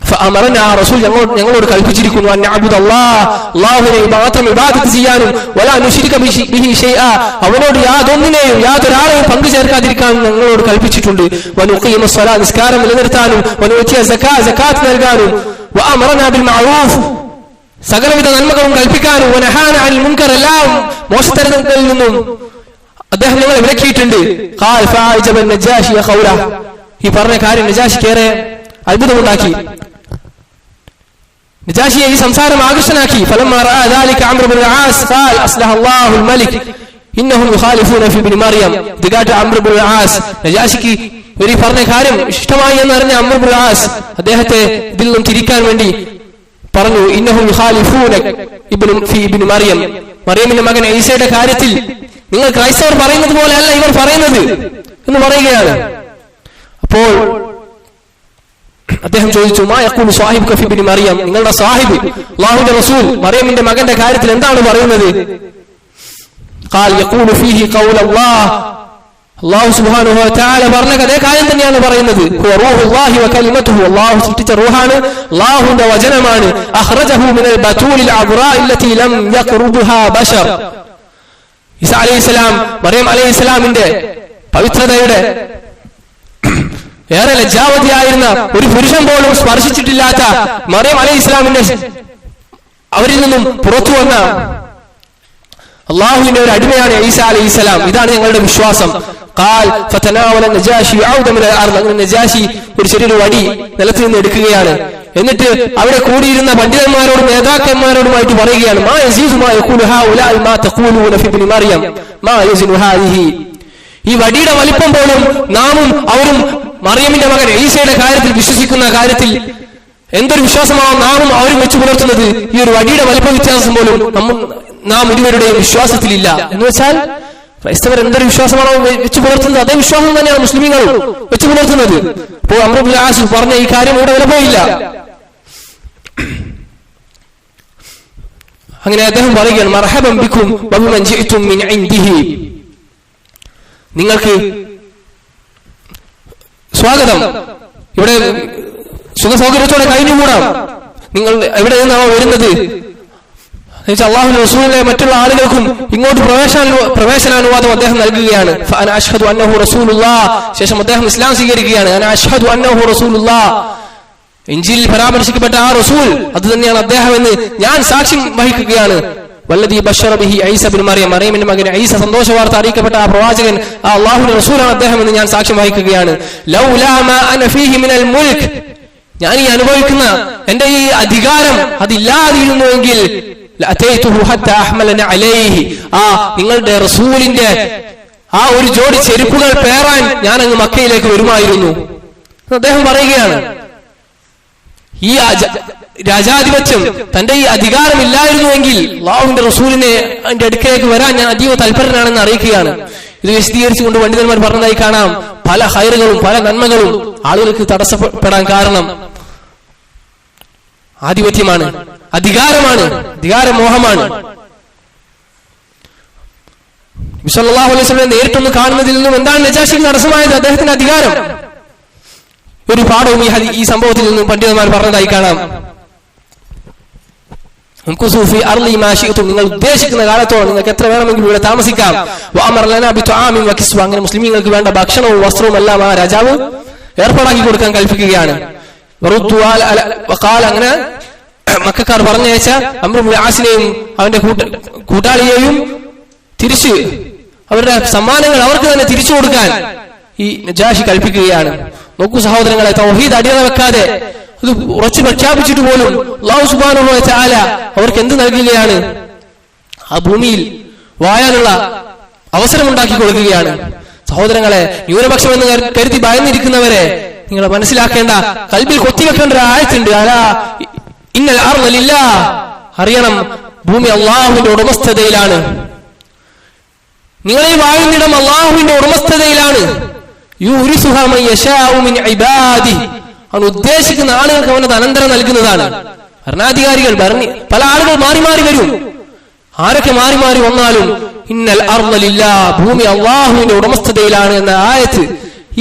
ഫഅമറനാ, റസൂൽ ഞങ്ങളോട് കൽപ്പിച്ചിരിക്കുന്നു, അൻഅബ്ദു അല്ലാഹുവിനെ മാത്രം ഇബാദത്ത് ചെയ്യാനും വലാ നുശ്രിക ബിഹി ഷൈആ, അവനോട് യാതൊന്നിനെയും യാതൊരാളെയും പങ്കു ചേർക്കാതിരിക്കാനും ഞങ്ങളോട് കൽപ്പിച്ചിട്ടുണ്ട്. വനുഖീമുസ് സ്വലാത്ത്, നിസ്കാരം നിലനിർത്താനും, വനുഅത്തിയ സകാത്ത് നൽകാനും, വഅമറനാ ബിൽ മഅറൂഫ്, സകലവിധ നന്മകളും കൽപ്പിക്കാനും, വനഹാന അനിൽ മുൻകർ, എല്ലാം മോശത്തരങ്ങളിൽ നിന്നും അദ്ദേഹം ഞങ്ങളെ വിലക്കിയിട്ടുണ്ട്. ഖാൽ ഫഅജബ നജാശി ഖൗല, ഈ പറഞ്ഞ കാര്യം നജാശിക്കേറെ അത്ഭുതമുണ്ടാക്കി, നജാശിയെ ഈ സംസാരം ആകർഷനാക്കി. ഫലമ്മ റഅ ദാലിക അംർ ഇബ്നു ആസ് ഖാൽ അസ്ലഹ അല്ലാഹുൽ മലിക് ഇന്നഹും യുഖാലിഫൂന ഫി ഇബ്നു മറിയം, ദിഗാട്ട് അംർ ഇബ്നു ആസ്, നജാശിക്ക് ഇവർ പറഞ്ഞ കാര്യം ഇഷ്ടമായി എന്നറിഞ്ഞ അംർ ഇബ്നു ആസ് അദ്ദേഹത്തെ ഇതിൽ നിന്നും തിരിക്കാൻ വേണ്ടി പറഞ്ഞു, ഇന്നഹും യുഖാലിഫൂന ഫി ഇബ്നു മറിയം, മറിയമിന്റെ മകൻ ഈസയുടെ കാര്യത്തിൽ നിങ്ങൾ ക്രൈസ്തവർ പറയുന്നത് പോലെയല്ല ഇവർ പറയുന്നത്, എന്ന് പറയുകയാണ്. അപ്പോൾ അദ്ദേഹം ചോദിച്ചു, മാ യഖൂലു സാഹിബുക ഫി ഇബ്നി മറിയം, നിങ്ങളുടെ സാഹിബ് അല്ലാഹുവിന്റെ റസൂൽ മറിയമിന്റെ മകന്റെ കാര്യത്തിൽ എന്താണ് പറയുന്നത്? ഖാൽ യഖൂലു ഫീഹി ഖൗല അല്ലാഹ്, അല്ലാഹു സുബ്ഹാനഹു വ തആല പറഞ്ഞ അതേ കാര്യം തന്നെയാണ് പറയുന്നത്. ഹുവ റൂഹുല്ലാഹി വ കലിമതുഹു, അല്ലാഹു സൃഷ്ടിച്ച റൂഹാണ്, അല്ലാഹുവിന്റെ വചനമാണ്. അഖ്റജഹു മിനൽ ബതൂലിൽ അബ്റാഇ അല്ലതി ലം യഖ്റുബുഹാ ബശർ. ഈസാ അലൈഹിസ്സലാം മറിയം അലൈഹിസ്സലാമിന്റെ പവിത്രതയുടെ ഏറെ ലജ്ജാവതിയായിരുന്ന ഒരു പുരുഷൻ പോലും സ്പർശിച്ചിട്ടില്ലാത്ത മറിയം അലൈഹിസ്സലാമിന്റെ അവരിൽ നിന്നും പുറത്തു വന്ന അള്ളാഹുവിന്റെ ഒരു അടിമയാണ് ഈസാ അലൈഹിസ്സലാം. ഇതാണ് ഞങ്ങളുടെ വിശ്വാസം. ഖാൽ ഫതനാവല നജാശി ഔദ മിനൽ അർദ്, അങ്ങനെ നജാശി ഒരു ചെറിയൊരു വടി നിലത്ത് നിന്ന് എടുക്കുകയാണ്. എന്നിട്ട് അവിടെ കൂടിയിരുന്ന പണ്ഡിതന്മാരോടും നേതാക്കന്മാരോടുമായിട്ട് പറയുകയാണ്, മാ യസീദു മാ യഖൂലു ഹൗലാഇ മാ തഖൂലൂന ഫി ഇബ്നി മറിയം മാ യസിനു ഹാദിഹി. ഈ വടിയുടെ വലിപ്പം പോലും നാമും അവരും മറിയമിന്റെ മകൻ ഈസയുടെ കാര്യത്തിൽ വിശ്വസിക്കുന്ന കാര്യത്തിൽ എന്തൊരു വിശ്വാസമാണോ നാമും അവരും വെച്ചു പുലർത്തുന്നത്, ഈ ഒരു വടിയുടെ വലിപ്പ വ്യത്യാസം പോലും നാം ഇരുവരുടെയും വിശ്വാസത്തിലില്ല. എന്ന് വെച്ചാൽ ക്രൈസ്തവർ എന്തൊരു വിശ്വാസമാണോ വെച്ചു പുലർത്തുന്നത് അതേ വിശ്വാസം തന്നെയാണ് മുസ്ലിമീങ്ങളും വെച്ചു പുലർത്തുന്നത്. അപ്പോൾ അംർ ഇബ്നുൽ ആസ് പറഞ്ഞ ഈ കാര്യം ഇവിടെ വില പോയില്ല. അങ്ങനെ അദ്ദേഹം പറയുകയാണ്, മർഹബൻ ബിക്കും വബിമൻ ജിഅ്തും മിൻ ഇൻദിഹി, നിങ്ങൾക്ക് സ്വാഗതം, ഇവിടെ സുഖസൗകര്യത്തോടെ കഴിഞ്ഞുകൂടാം, നിങ്ങൾ എവിടെ നിന്നാണോ വരുന്നത്. അല്ലാഹുവിന്റെ റസൂലിനെ മറ്റുള്ള ആളുകൾക്കും ഇങ്ങോട്ട് പ്രവേശനാനുവാദം അദ്ദേഹം നൽകുകയാണ്. ഫഅന അശ്ഹദു അന്നഹു റസൂലുള്ളാഹ്, ശേഷം അദ്ദേഹം ഇസ്ലാം സ്വീകരിക്കുകയാണ്. അന അശ്ഹദു അന്നഹു റസൂലുള്ളാഹ്, ഇൻജീലിൽ പരാമർശിക്കപ്പെട്ട ആ റസൂൽ അത് തന്നെയാണ് അദ്ദേഹം എന്ന് ഞാൻ സാക്ഷ്യം വഹിക്കുകയാണ്. വല്ലദീ ബശറ ബിഹി ഈസ ഇബ്നു മറിയം, മറിയമിന്റെ മകൻ ഈസ സന്തോഷ വാർത്ത അറിയിക്കപ്പെട്ട ആ പ്രവാചകൻ, ആ അല്ലാഹുവിന്റെ റസൂലാണ് അദ്ദേഹം എന്ന് ഞാൻ സാക്ഷ്യം വഹിക്കുകയാണ്. ലൗലാ മാ അന ഫീഹി മിനൽ മുൽക്ക്, ഞാൻ ഈ അനുഭവിക്കുന്ന എന്റെ ഈ അധികാരം അതില്ലാതിരുന്നുവെങ്കിൽ ലഅതൈതുഹു ഹത്താ അഹ്മലന അലൈഹി, ആ നിങ്ങളുടെ റസൂലിന്റെ ആ ഒരു ജോഡി ചെരുപ്പുകൾ പേറാൻ ഞാൻ അങ്ങ് മക്കയിലേക്ക് വരുമായിരുന്നു. അദ്ദേഹം പറയുകയാണ്, ഈ രാജാധിപത്യം തന്റെ ഈ അധികാരം ഇല്ലായിരുന്നുവെങ്കിൽ അല്ലാഹുവിന്റെ റസൂലിനെ അതിന്റെ അടുക്കലേക്ക് വരാൻ ഞാൻ അതീവ തൽപരനാണെന്ന് അറിയിക്കുകയാണ്. ഇത് വിശദീകരിച്ചുകൊണ്ട് പണ്ഡിതന്മാർ പറഞ്ഞതായി കാണാം, പല ഹൈറുകളും പല നന്മകളും ആളുകൾക്ക് തടസ്സപ്പെടാൻ കാരണം ആധിപത്യമാണ്, അധികാരമാണ്, അധികാരമോഹമാണ്. നബി സല്ലല്ലാഹു അലൈഹി വസല്ലം നേരിട്ടൊന്ന് കാണുന്നതിൽ നിന്നും എന്താണ് നജാശിക്ക് തടസ്സമായത്? അദ്ദേഹത്തിന്റെ അധികാരം. ഒരു പാഠവും ഈ സംഭവത്തിൽ നിന്നും പണ്ഡിതന്മാർ പറഞ്ഞതായി കാണാം. നിങ്ങൾ ഉദ്ദേശിക്കുന്ന കാലത്തോളം നിങ്ങൾക്ക് എത്ര വേണമെങ്കിലും ഇവിടെ താമസിക്കാം. അങ്ങനെ മുസ്ലിമീങ്ങൾക്ക് വേണ്ട ഭക്ഷണവും വസ്ത്രവും എല്ലാം ആ രാജാവ് ഏർപ്പാടാക്കി കൊടുക്കാൻ കൽപ്പിക്കുകയാണ്. അങ്ങനെ മക്കാർ പറഞ്ഞയച്ച അംർ ഇബ്നുൽ ആസിനെയും അവന്റെ കൂട്ടാളിയെയും തിരിച്ച് അവരുടെ സമ്മാനങ്ങൾ അവർക്ക് തന്നെ തിരിച്ചു കൊടുക്കാൻ ഈ നജാശി കൽപ്പിക്കുകയാണ്. നോക്കൂ സഹോദരങ്ങളെ, തൗഹീദ് അടിയറ വെക്കാതെ അത് ഉറച്ചു പ്രഖ്യാപിച്ചിട്ട് പോലും അല്ലാഹു സുബ്ഹാനഹു വ തആല അവർക്ക് എന്ത് നൽകുകയാണ്? ആ ഭൂമിയിൽ വായാനുള്ള അവസരമുണ്ടാക്കി കൊടുക്കുകയാണ്. സഹോദരങ്ങളെ, ന്യൂനപക്ഷം എന്ന് കരുതി ഭയന്നിരിക്കുന്നവരെ നിങ്ങൾ മനസ്സിലാക്കേണ്ട, കൽബിൽ കൊത്തിവെക്കേണ്ട ഒരു ആയത്തുണ്ട്. അലാ ഇന്നൽ അർള ലില്ലാഹ്, അറിയണം ഭൂമി അല്ലാഹുവിന്റെ ഉടമസ്ഥതയിലാണ്. നിങ്ങളെ വാഴുന്നിടം അല്ലാഹുവിന്റെ ഉടമസ്ഥതയിലാണ്. യുരിസുഹാ മൻ യശാഉ മിൻ ഇബാദിഹി, അവൻ ഉദ്ദേശിക്കുന്ന ആളുകൾക്ക് അവനത് അനന്തരം നൽകുന്നതാണ്. ഭരണാധികാരികൾ പല ആളുകൾ മാറി മാറി വരും. ആരൊക്കെ മാറി മാറി വന്നാലും ഇന്നൽ അർള ലില്ലാഹ്, ഭൂമി അല്ലാഹുവിന്റെ ഉടമസ്ഥതയിലാണ് എന്ന ആയത്ത്,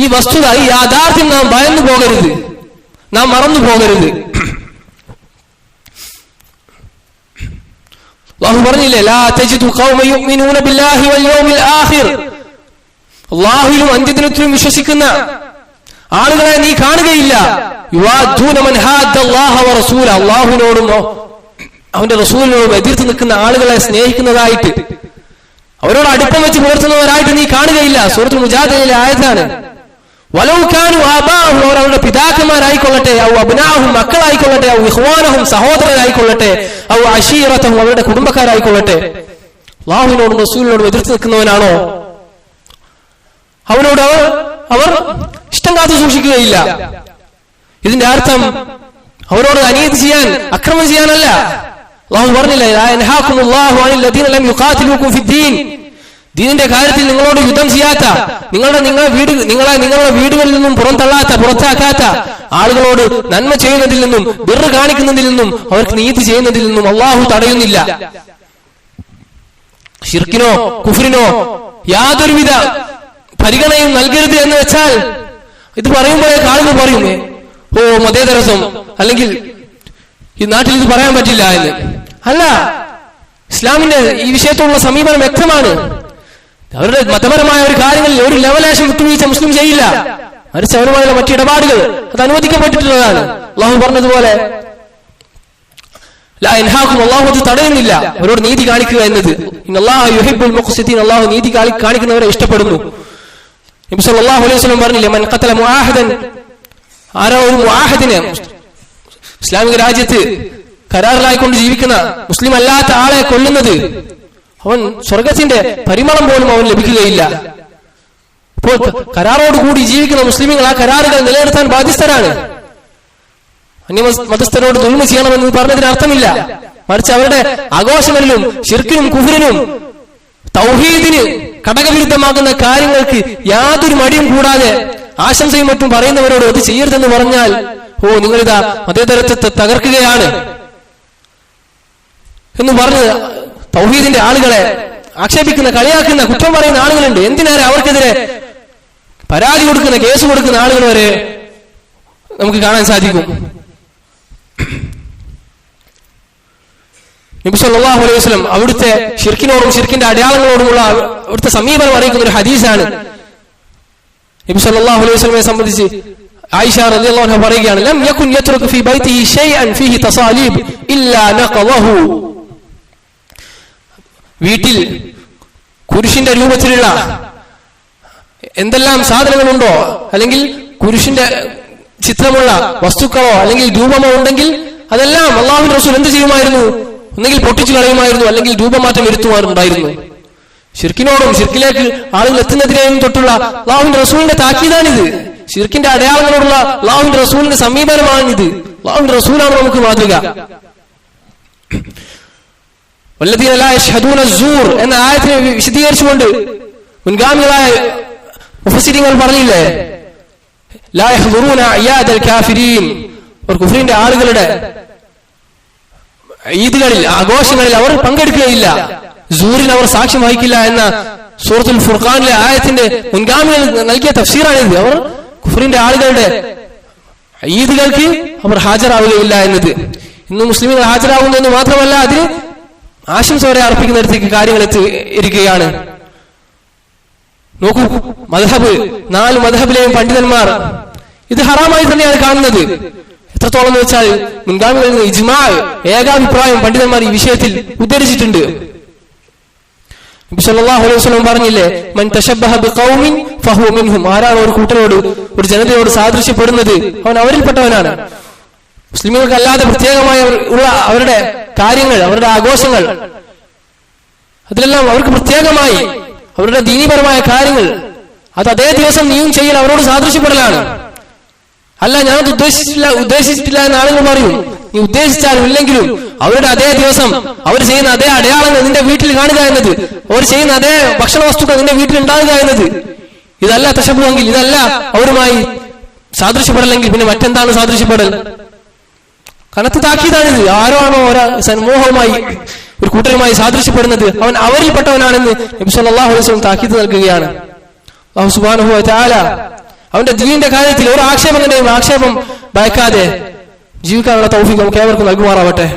ഈ വസ്തുത, ഈ യാഥാർത്ഥ്യം നാം ഭയന്നു പോകരുത്, നാം മറന്നു പോകരുത്. അല്ലാഹു പറഞ്ഞില്ലേ, ലാ തജിദു ഖൗമൻ യുഅ്മിനൂന ബില്ലാഹി വൽ യൗമിൽ ആഖിർ, അല്ലാഹുവിലും അന്ത്യദിനത്തിലും വിശ്വസിക്കുന്ന ആളുകളെ നീ കാണുകയില്ല. യുവാദൂന മൻ ഹാദ്ദല്ലാഹ വ റസൂല, അല്ലാഹുവിനോടും അവന്റെ റസൂലിനോടും എതിർത്ത് നിൽക്കുന്ന ആളുകളെ സ്നേഹിക്കുന്നതായിട്ട്, അവരോട് അടുപ്പം വെച്ച് പുലർത്തുന്നവരായിട്ട് നീ കാണുകയില്ല. സൂറത്തുൽ മുജാദിലയിലെ ആയത്താണ്. വലൗ കാനു ആബാഹും, അവർ അവരുടെ പിതാക്കന്മാരായിക്കൊള്ളട്ടെ, ഔ അബ്നാഹും മക്കളായിക്കൊള്ളട്ടെ, ഔ ഇഖ്വാനഹും സഹോദരരായിക്കൊള്ളട്ടെ, ഔ അശീറതഹും അവരുടെ കുടുംബക്കാരായിക്കൊള്ളട്ടെ, അല്ലാഹുവിനോടും റസൂലിനോടും എതിർത്ത് നിൽക്കുന്നവനാണോ അവനോട് അവർ ഇഷ്ടം കാത്തു സൂക്ഷിക്കുകയില്ല. ഇതിന്റെ അർത്ഥം അവരോട് അനീതി ചെയ്യാൻ, അക്രമം ചെയ്യാനല്ല. അല്ലാഹു പറഞ്ഞില്ല, ലാ യൻഹാകുമുല്ലാഹു അനിൽ ലദീന ലം യുഖാതിലൂകും ഫിദ്ദീൻ, ദീനിന്റെ കാര്യത്തിൽ നിങ്ങളോട് യുദ്ധം ചെയ്യാത്ത, നിങ്ങളുടെ വീടുകളിൽ നിന്നും പുറത്താക്കാത്ത ആളുകളോട് നന്മ ചെയ്യുന്നതിൽ നിന്നും ബിർറ് കാണിക്കുന്നതിൽ നിന്നും അവർക്ക് നീതി ചെയ്യുന്നതിൽ നിന്നും അള്ളാഹു തടയുന്നില്ല. ശിർക്കിനോ കുഫ്രിനോ യാതൊരുവിധ പരിഗണനയും നൽകരുത് എന്ന് വെച്ചാൽ ഇത് പറയുമ്പോഴേക്ക് ആളുകൾ പറയും, ഓ മതേതരത്വം, അല്ലെങ്കിൽ ഈ നാട്ടിൽ ഇത് പറയാൻ പറ്റില്ല എന്ന്. അല്ല, ഇസ്ലാമിന്റെ ഈ വിഷയത്തോടുള്ള സമീപനം വ്യക്തമാണ്. അവരുടെ മതപരമായ ഒരു കാര്യങ്ങളിൽ ഒരു ലെവലേശം വിട്ടുവീഴ്ച മുസ്ലിം ചെയ്യില്ല. മറിച്ച് അവരുമായുള്ള മറ്റു ഇടപാടുകൾ അത് അനുവദിക്കപ്പെട്ടിട്ടുള്ളതാണ്. അള്ളാഹു പറഞ്ഞതുപോലെ അള്ളാഹു അത് തടയുന്നില്ല, അവരോട് നീതി കാണിക്കുക എന്നത്. അള്ളാഹു നീതി കാണിക്കുന്നവരെ ഇഷ്ടപ്പെടുന്നു. നബി സല്ലല്ലാഹു അലൈഹി വസല്ലം പറഞ്ഞില്ലേ, മൻ ഖതല മുആഹദൻ, ആരോ ഒരു മുആഹദിനെ, ഇസ്ലാമിക രാജ്യത്ത് കരാറിലായിക്കൊണ്ട് ജീവിക്കുന്ന മുസ്ലിം അല്ലാത്ത ആളെ കൊല്ലുന്നത്, അവൻ സ്വർഗത്തിന്റെ പരിമളം പോലും അവൻ ലഭിക്കുകയില്ല. അപ്പോൾ കരാറോടുകൂടി ജീവിക്കുന്ന മുസ്ലിമുകൾ ആ കരാറുകൾ നിലനിർത്താൻ ബാധ്യസ്ഥരാണ്. അന്യമതസ്ഥരോട് ദുൽമ ചെയ്യണമെന്ന് പറഞ്ഞതിന് അർത്ഥമില്ല. മറിച്ച് അവരുടെ ആഘോഷങ്ങളിലും ശിർക്കിനും കുഫ്രിനും തൗഹീദിന് കടകവിരുദ്ധമാകുന്ന കാര്യങ്ങൾക്ക് യാതൊരു മടിയും കൂടാതെ ആശംസയും മറ്റും പറയുന്നവരോട് അത് ചെയ്യരുതെന്ന് പറഞ്ഞാൽ, ഓ നിങ്ങളിതാ മതേതരത്വത്തെ തകർക്കുകയാണ് എന്ന് പറഞ്ഞ് തൗഹീദിന്റെ ആളുകളെ ആക്ഷേപിക്കുന്ന, കളിയാക്കുന്ന, കുറ്റം പറയുന്ന ആളുകളുണ്ട്. എന്തിനേറെ അവർക്കെതിരെ പരാതി കൊടുക്കുന്ന, കേസ് കൊടുക്കുന്ന ആളുകൾ വരെ നമുക്ക് കാണാൻ സാധിക്കും. നബി സല്ലല്ലാഹു അലൈഹി വസല്ലം അവിടുത്തെ ശിർക്കിനോടും ശിർക്കിന്റെ അടയാളങ്ങളോടുമുള്ള അവിടുത്തെ സമീപനം അറിയിക്കുന്ന ഒരു ഹദീസാണ്. നബി സല്ലല്ലാഹു അലൈഹി വസല്ലമയെ സംബന്ധിച്ച് ആയിഷ റളിയല്ലാഹു അൻഹ പറയുകയാണ്, ലം യകുൻ യത്രുകു ഫീ ബൈതിഹി ഷൈഅൻ ഫീഹി തസാലീബ് ഇല്ലാ നഖളഹു. വീട്ടിൽ കുരിശിന്റെ രൂപത്തിലുള്ള എന്തെല്ലാം സാധനങ്ങളുണ്ടോ, അല്ലെങ്കിൽ കുരിശിന്റെ ചിത്രമുള്ള വസ്തുക്കളോ അല്ലെങ്കിൽ രൂപമോ ഉണ്ടെങ്കിൽ അതെല്ലാം അല്ലാഹുവിന്റെ റസൂൽ എന്ത് ചെയ്യുമായിരുന്നു? ഒന്നെങ്കിൽ പൊട്ടിച്ചു കളയുമായിരുന്നു, അല്ലെങ്കിൽ രൂപമാറ്റം വരുത്തുമാറുണ്ടായിരുന്നു. ശിർക്കിനോടും ശിർക്കിലേക്ക് ആളുകൾ എത്തുന്നതിനെയും തൊട്ടുള്ള അല്ലാഹുവിന്റെ റസൂലിന്റെ താക്കീതാണിത്. ശിർക്കിന്റെ അടയാളങ്ങളോടുള്ള അല്ലാഹുവിന്റെ റസൂലിന്റെ സമീപനമാണിത്. അല്ലാഹുവിന്റെ റസൂലാണ് നമുക്ക് മാതൃക. വല്ലദീന ലാ യശ്ഹദൂന അസ്സൂർ എന്ന ആയത്തിനെ വിശദീകരിച്ചുകൊണ്ട് മുൻഗാമികളായ മുഫസ്സിരീങ്ങൾ പറഞ്ഞില്ലേ, ലാ യഹ്ദുറൂന അയാദൽ കാഫിരീൻ, അവർ കുഫ്രിന്റെ ആളുകളുടെ ഈദ്കളിൽ, ആഘോഷങ്ങളിൽ അവർ പങ്കെടുക്കുകയില്ല, സൂറിന് അവർ സാക്ഷ്യം വഹിക്കില്ല എന്ന സൂറത്തുൽ ഫുർഖാനിലെ ആയത്തിന്റെ മുൻഗാമികൾ നൽകിയ തഫ്സീറാണിത്. അവർ കുഫ്രിന്റെ ആളുകളുടെ ഈദ്കൾക്ക് അവർ ഹാജരാവുകയില്ല എന്നത്. ഇന്ന് മുസ്ലിമുകൾ ഹാജരാകുന്നു എന്ന് മാത്രമല്ല, അതിന് ആശംസ വരെ അർപ്പിക്കുന്നിടത്തേക്ക് കാര്യങ്ങൾ എത്തിയിരിക്കുകയാണ്. നോക്കൂ, മദ്ഹബ്, 4 മദ്ഹബിലെയും പണ്ഡിതന്മാർ ഇത് ഹറാമായി തന്നെയാണ് കാണുന്നത്. എത്രത്തോളം എന്ന് വെച്ചാൽ മുൻഗാമികളിൽ നിന്ന് ഇജ്മാ, ഏകാഭിപ്രായം പണ്ഡിതന്മാർ ഈ വിഷയത്തിൽ ഉദ്ധരിച്ചിട്ടുണ്ട്. നബി സല്ലല്ലാഹു അലൈഹി വസല്ലം പറഞ്ഞില്ലേ, മൻ തശബ്ബഹ ബിഖൗമിൻ ഫഹുവ മിൻഹും, ആരാണ് ഒരു കൂട്ടരോട്, ഒരു ജനതയോട് സാദൃശ്യപ്പെടുന്നത് അവൻ അവരിൽപ്പെട്ടവനാണ്. മുസ്ലിമുകൾക്ക് അല്ലാതെ പ്രത്യേകമായി ഉള്ള അവരുടെ കാര്യങ്ങൾ, അവരുടെ ആഘോഷങ്ങൾ, അതിലെല്ലാം അവർക്ക് പ്രത്യേകമായി അവരുടെ ദീനീപരമായ കാര്യങ്ങൾ, അത് അതേ ദിവസം നീയും ചെയ്യൽ അവരോട് സാദൃശ്യപ്പെടലാണ്. അല്ല, ഞാനത് ഉദ്ദേശിച്ചിട്ടില്ല എന്ന് ആളുകൾ പറയും. നീ ഉദ്ദേശിച്ചാലും ഇല്ലെങ്കിലും അവരുടെ അതേ ദിവസം അവർ ചെയ്യുന്ന അതേ അടയാളങ്ങൾ നിന്റെ വീട്ടിൽ കാണുക എന്നത്, അവർ ചെയ്യുന്ന അതേ ഭക്ഷണ വസ്തുക്കൾ നിന്റെ വീട്ടിൽ ഉണ്ടാകുക എന്നത്, ഇതല്ല തശബ്ബുഹെങ്കിൽ, ഇതല്ല അവരുമായി സാദൃശ്യപ്പെടലെങ്കിൽ പിന്നെ മറ്റെന്താണ് സാദൃശ്യപ്പെടൽ? കനത്ത താക്കീതാണിത്. ആരോ ആണോ സമൂഹവുമായി, ഒരു കൂട്ടരുമായി സാദൃശ്യപ്പെടുന്നത് അവൻ അവരിൽപ്പെട്ടവനാണെന്ന് നബി സല്ലല്ലാഹു അലൈഹി വസല്ലം താക്കീത് നൽകുകയാണ്. അല്ലാഹു സുബ്ഹാനഹു വ തആല അവന്റെ ദീനിന്റെ കാര്യത്തിൽ ഒരു ആക്ഷേപം ഭയക്കാതെ ജീവിക്കാനുള്ള തൗഫീഖ് നമുക്ക് ഏവർക്കും നൽകുമാറാവട്ടെ.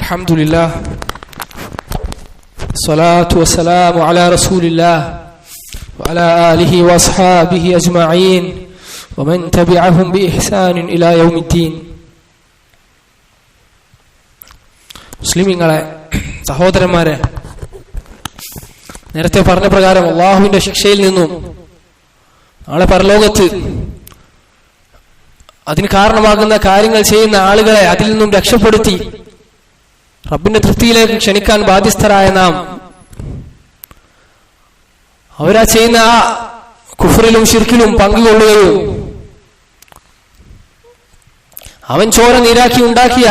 الحمد لله الصلاة والسلام على رسول الله وعلى آله وأصحابه أجمعين ومن تبعهم بإحسان إلى يوم الدين. മുസ്ലിമീങ്ങളെ, സഹോദരന്മാരെ, നേരത്തെ പറഞ്ഞ പ്രകാരം അള്ളാഹുവിന്റെ ശിക്ഷയിൽ നിന്നും നാളെ പരലോകത്ത് അതിന് കാരണമാകുന്ന കാര്യങ്ങൾ ചെയ്യുന്ന ആളുകളെ അതിൽ നിന്നും രക്ഷപ്പെടുത്തി റബ്ബിന്റെ തൃപ്തിയിലേക്ക് ക്ഷണിക്കാൻ ബാധ്യസ്ഥരായ നാം അവരാ ചെയ്യുന്ന ആ കുഫറിലും ശിർക്കിലും പങ്കുകൊള്ളുകയും അവൻ ചോര നീരാക്കി ഉണ്ടാക്കിയ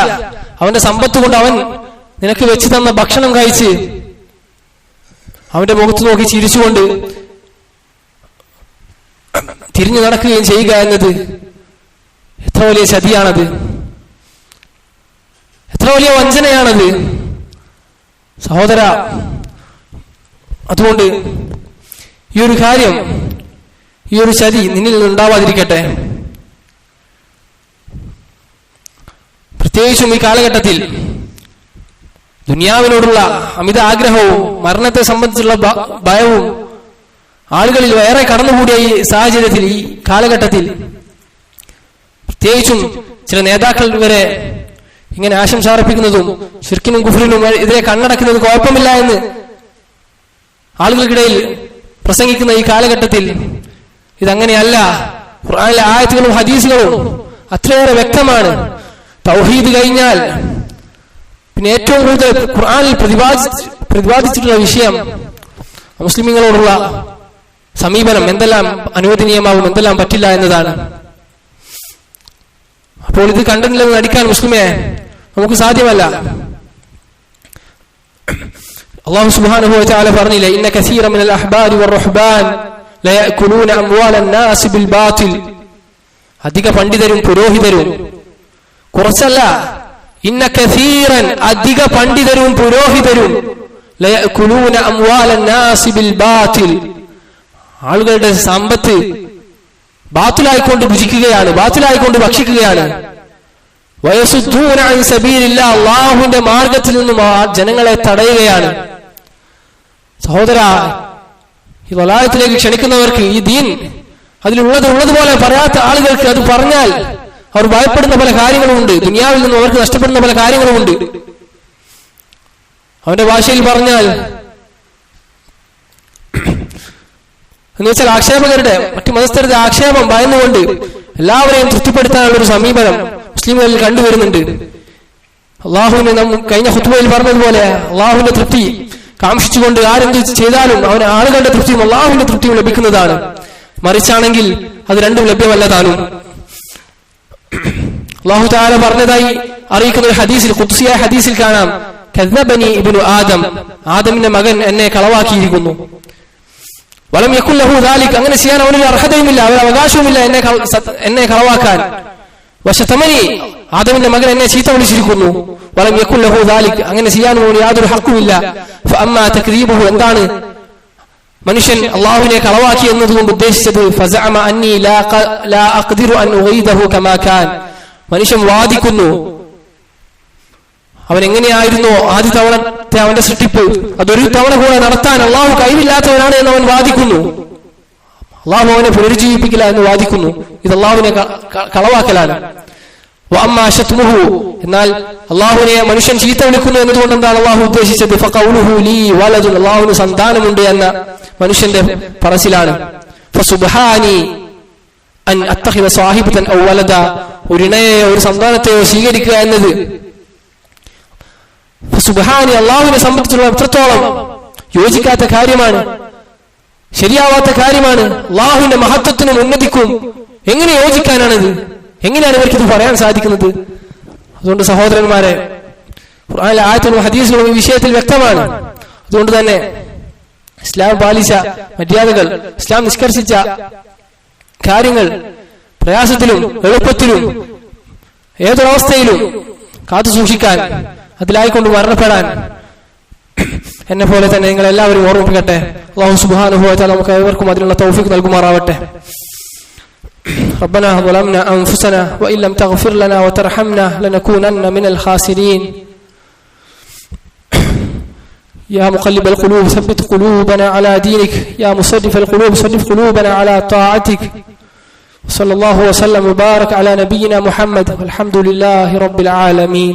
അവന്റെ സമ്പത്ത് കൊണ്ട് അവൻ നിനക്ക് വെച്ച് തന്ന ഭക്ഷണം കഴിച്ച് അവന്റെ മുഖത്ത് നോക്കി ചിരിച്ചുകൊണ്ട് തിരിഞ്ഞു നടക്കുകയും ചെയ്യുക എന്നത് എത്ര വലിയ ചതിയാണത്, എത്ര വലിയ വഞ്ചനയാണത് സഹോദര. അതുകൊണ്ട് ഈ ഒരു കാര്യം, ഈ ഒരു ചതി നിന്നിൽ നിന്നുണ്ടാവാതിരിക്കട്ടെ. പ്രത്യേകിച്ചും ഈ കാലഘട്ടത്തിൽ ദുനിയാവിനോടുള്ള അമിത ആഗ്രഹവും മരണത്തെ സംബന്ധിച്ചുള്ള ഭയവും ആളുകളിൽ വേറെ കടന്നുകൂടിയ ഈ സാഹചര്യത്തിൽ, ഈ കാലഘട്ടത്തിൽ പ്രത്യേകിച്ചും ചില നേതാക്കൾ വരെ ഇങ്ങനെ ആശംസ അർപ്പിക്കുന്നതും ശിർക്കിനും കുഫ്രിനും എതിരെ കണ്ണടക്കുന്നത് കുഴപ്പമില്ല എന്ന് ആളുകൾക്കിടയിൽ പ്രസംഗിക്കുന്ന ഈ കാലഘട്ടത്തിൽ ഇതങ്ങനെയല്ല. ഖുർആനിലെ ആയത്തുകളും ഹദീസുകളും അത്രയേറെ വ്യക്തമാണ്. തൗഹീദ് കഴിഞ്ഞാൽ പിന്നെ ഏറ്റവും കൂടുതൽ ഖുർആനിൽ പ്രതിപാദിച്ചിട്ടുള്ള വിഷയം മുസ്ലിമീങ്ങളോടുള്ള സമീപനം എന്തെല്ലാം അനുവദനീയമാവും, എന്തെല്ലാം പറ്റില്ല എന്നതാണ്. അപ്പോൾ ഇത് കണ്ടില്ലെന്ന് നടിക്കാൻ മുസ്ലിമെ നമുക്ക് സാധ്യമല്ല. അല്ലാഹു സുബ്ഹാനഹു വ തആല പറഞ്ഞില്ലേ, ഇന്ന കസീറ മിനൽ അഹ്ബാരി വർ-റുഹ്ബാൻ ലയഅകുലൂന അംവാലൻ നാസി ബിൽ ബാതിൽ. അധിക പണ്ഡിതരും പുരോഹിതരും, കുറച്ചല്ല, ഇന്ന കസീറൻ അധിക പണ്ഡിതരും പുരോഹിതരും ലയഅകുലൂന അംവാലൻ നാസി ബിൽ ബാതിൽ, ആളുകളുടെ സമ്പത്ത് ബാത്തിലായിക്കൊണ്ട് ഭുജിക്കുകയാണ്, ബാത്തിലായിക്കൊണ്ട് ഭക്ഷിക്കുകയാണ്. വയസുദ്ദൂന അൻ സബീലില്ലാഹ്, അല്ലാഹുവിന്റെ മാർഗത്തിൽ നിന്നും ജനങ്ങളെ തടയുകയാണ്. സഹോദര, ഈ വലായത്തിലേക്ക് ക്ഷണിക്കുന്നവർക്ക് ഈ ദീൻ ഉള്ളതുപോലെ പറയാത്ത ആളുകൾക്ക് അത് പറഞ്ഞാൽ അവർ ഭയപ്പെടുന്ന പല കാര്യങ്ങളുമുണ്ട്, ദുനിയാവിൽ നിന്നും അവർക്ക് നഷ്ടപ്പെടുന്ന പല കാര്യങ്ങളുമുണ്ട്. അവന്റെ ഭാഷയിൽ പറഞ്ഞാൽ എന്ന് വെച്ചാൽ ആക്ഷേപകരുടെ, മറ്റു മതസ്ഥരുടെ ആക്ഷേപം ഭയന്നുകൊണ്ട് എല്ലാവരെയും തൃപ്തിപ്പെടുത്താനുള്ള ഒരു സമീപനം മുസ്ലിങ്ങളിൽ കണ്ടുവരുന്നുണ്ട്. അള്ളാഹുവിനെ നാം കഴിഞ്ഞ ഖുത്ബയിൽ പറഞ്ഞതുപോലെ അള്ളാഹുവിന്റെ തൃപ്തി കാംക്ഷിച്ചുകൊണ്ട് ആരെന്ത് ചെയ്താലും അവന് ആളുകളുടെ തൃപ്തിയും അള്ളാഹുവിന്റെ തൃപ്തിയും ലഭിക്കുന്നതാണ്. മറിച്ചാണെങ്കിൽ അത് രണ്ടും ലഭ്യമല്ല താനും. അല്ലാഹു തആല പറഞ്ഞതായി അറിയിക്കുന്ന ഒരു ഹദീസിൽ, ഖുദ്സിയായ ഹദീസിൽ കാണാം, കദ്ദബനി ഇബ്നു ആദം, ആദമിന്റെ മകൻ എന്നെ കളവാക്കിയിരിക്കുന്നു. വലം യകുൽ ലഹു ദാലിക്, അങ്ങനെ ചെയ്യാൻ അവനൊരു അർഹതയുമില്ല, അവന് അവകാശവുമില്ല എന്നെ കളവാക്കാൻ. വശതമനി, ആദമിന്റെ മകൻ എന്നെ ചീത്ത വിളിച്ചിരിക്കുന്നു. വലം യകുൽ ലഹു ദാലിക്, അങ്ങനെ ചെയ്യാൻ അവന് യാതൊരു ഹക്കുമില്ല. ഫഅമ്മാ തക്ദീബുഹു, എന്താണ് മനുഷ്യൻ അള്ളാഹുവിനെ കളവാക്കി എന്നതുകൊണ്ട് ഉദ്ദേശിച്ചത്? ഫസഅമ അന്നി ലാ അഖ്ദിറു അൻ ഉഗീദഹു കമാ കാൻ, മനുഷ്യൻ വാദിക്കുന്നു അവൻ എങ്ങനെയായിരുന്നോ ആദ്യ തവണത്തെ അവന്റെ സൃഷ്ടിപ്പ് അതൊരു തവണ കൂടെ നടത്താൻ അള്ളാഹു കഴിവില്ലാത്തവനാണ് എന്ന് അവൻ വാദിക്കുന്നു. അള്ളാഹു അവനെ പുനരുജ്ജീവിപ്പിക്കില്ല എന്ന് വാദിക്കുന്നു. ഇത് അള്ളാഹുവിനെ കളവാക്കലാണ്. വഅമ്മാ ശത്മുഹു, എന്നാൽ അള്ളാഹുവിനെ മനുഷ്യൻ ചീത്ത വിളിക്കുന്നു എന്നതുകൊണ്ട് എന്താണ് അള്ളാഹു ഉദ്ദേശിച്ചത്? ഫഖൗലുഹു ലീ വലദുൻ, അള്ളാഹുവിന് സന്താനമുണ്ട് എന്ന മനുഷ്യന്റെ പറച്ചിലാണ്. ഫസുബ്ഹാനി അൻ അത്തഖിദ സാഹിബതൻ ഔ വലദ, ഒരു ഇണയെയോ ഒരു സന്താനത്തെയോ സ്വീകരിക്കുക എന്നത് ഫസുബ്ഹാനി അള്ളാഹുവിനെ സംബന്ധിച്ചുള്ള എത്രത്തോളം യോജിക്കാത്ത കാര്യമാണ്, ശരിയാവാത്ത കാര്യമാണ്. അള്ളാഹുവിന്റെ മഹത്വത്തിനും ഉന്നതിക്കും എങ്ങനെ യോജിക്കാനാണിത്? എങ്ങനെയാണ് ഇവർക്കിത് പറയാൻ സാധിക്കുന്നത്? അതുകൊണ്ട് സഹോദരന്മാരെ, ഖുർആനിലെ ആയത്തുകളും ഹദീസുകളും ഈ വിഷയത്തിൽ വ്യക്തമാണ്. അതുകൊണ്ട് തന്നെ ഇസ്ലാം പാലിച്ച മര്യാദകൾ, ഇസ്ലാം നിഷ്കർഷിച്ച കാര്യങ്ങൾ പ്രയാസത്തിലും എളുപ്പത്തിലും ഏതൊരവസ്ഥയിലും കാത്തു സൂക്ഷിക്കാൻ, അതിലായിക്കൊണ്ട് മരണപ്പെടാൻ എന്നെ പോലെ തന്നെ നിങ്ങൾ എല്ലാവരും ഓർമ്മിപ്പിക്കട്ടെ. അല്ലാഹു സുബ്ഹാനഹു വ തആല നമുക്ക് ഏവർക്കും അതിനുള്ള തൗഫീഖ് നൽകുമാറാവട്ടെ. ربنا ظلمنا أنفسنا وإن لم تغفر لنا وترحمنا لنكونن من الخاسرين. يا مقلب القلوب ثبت قلوبنا على دينك، يا مصرف القلوب صرف قلوبنا على طاعتك. صلى الله وسلم وبارك على نبينا محمد والحمد لله رب العالمين.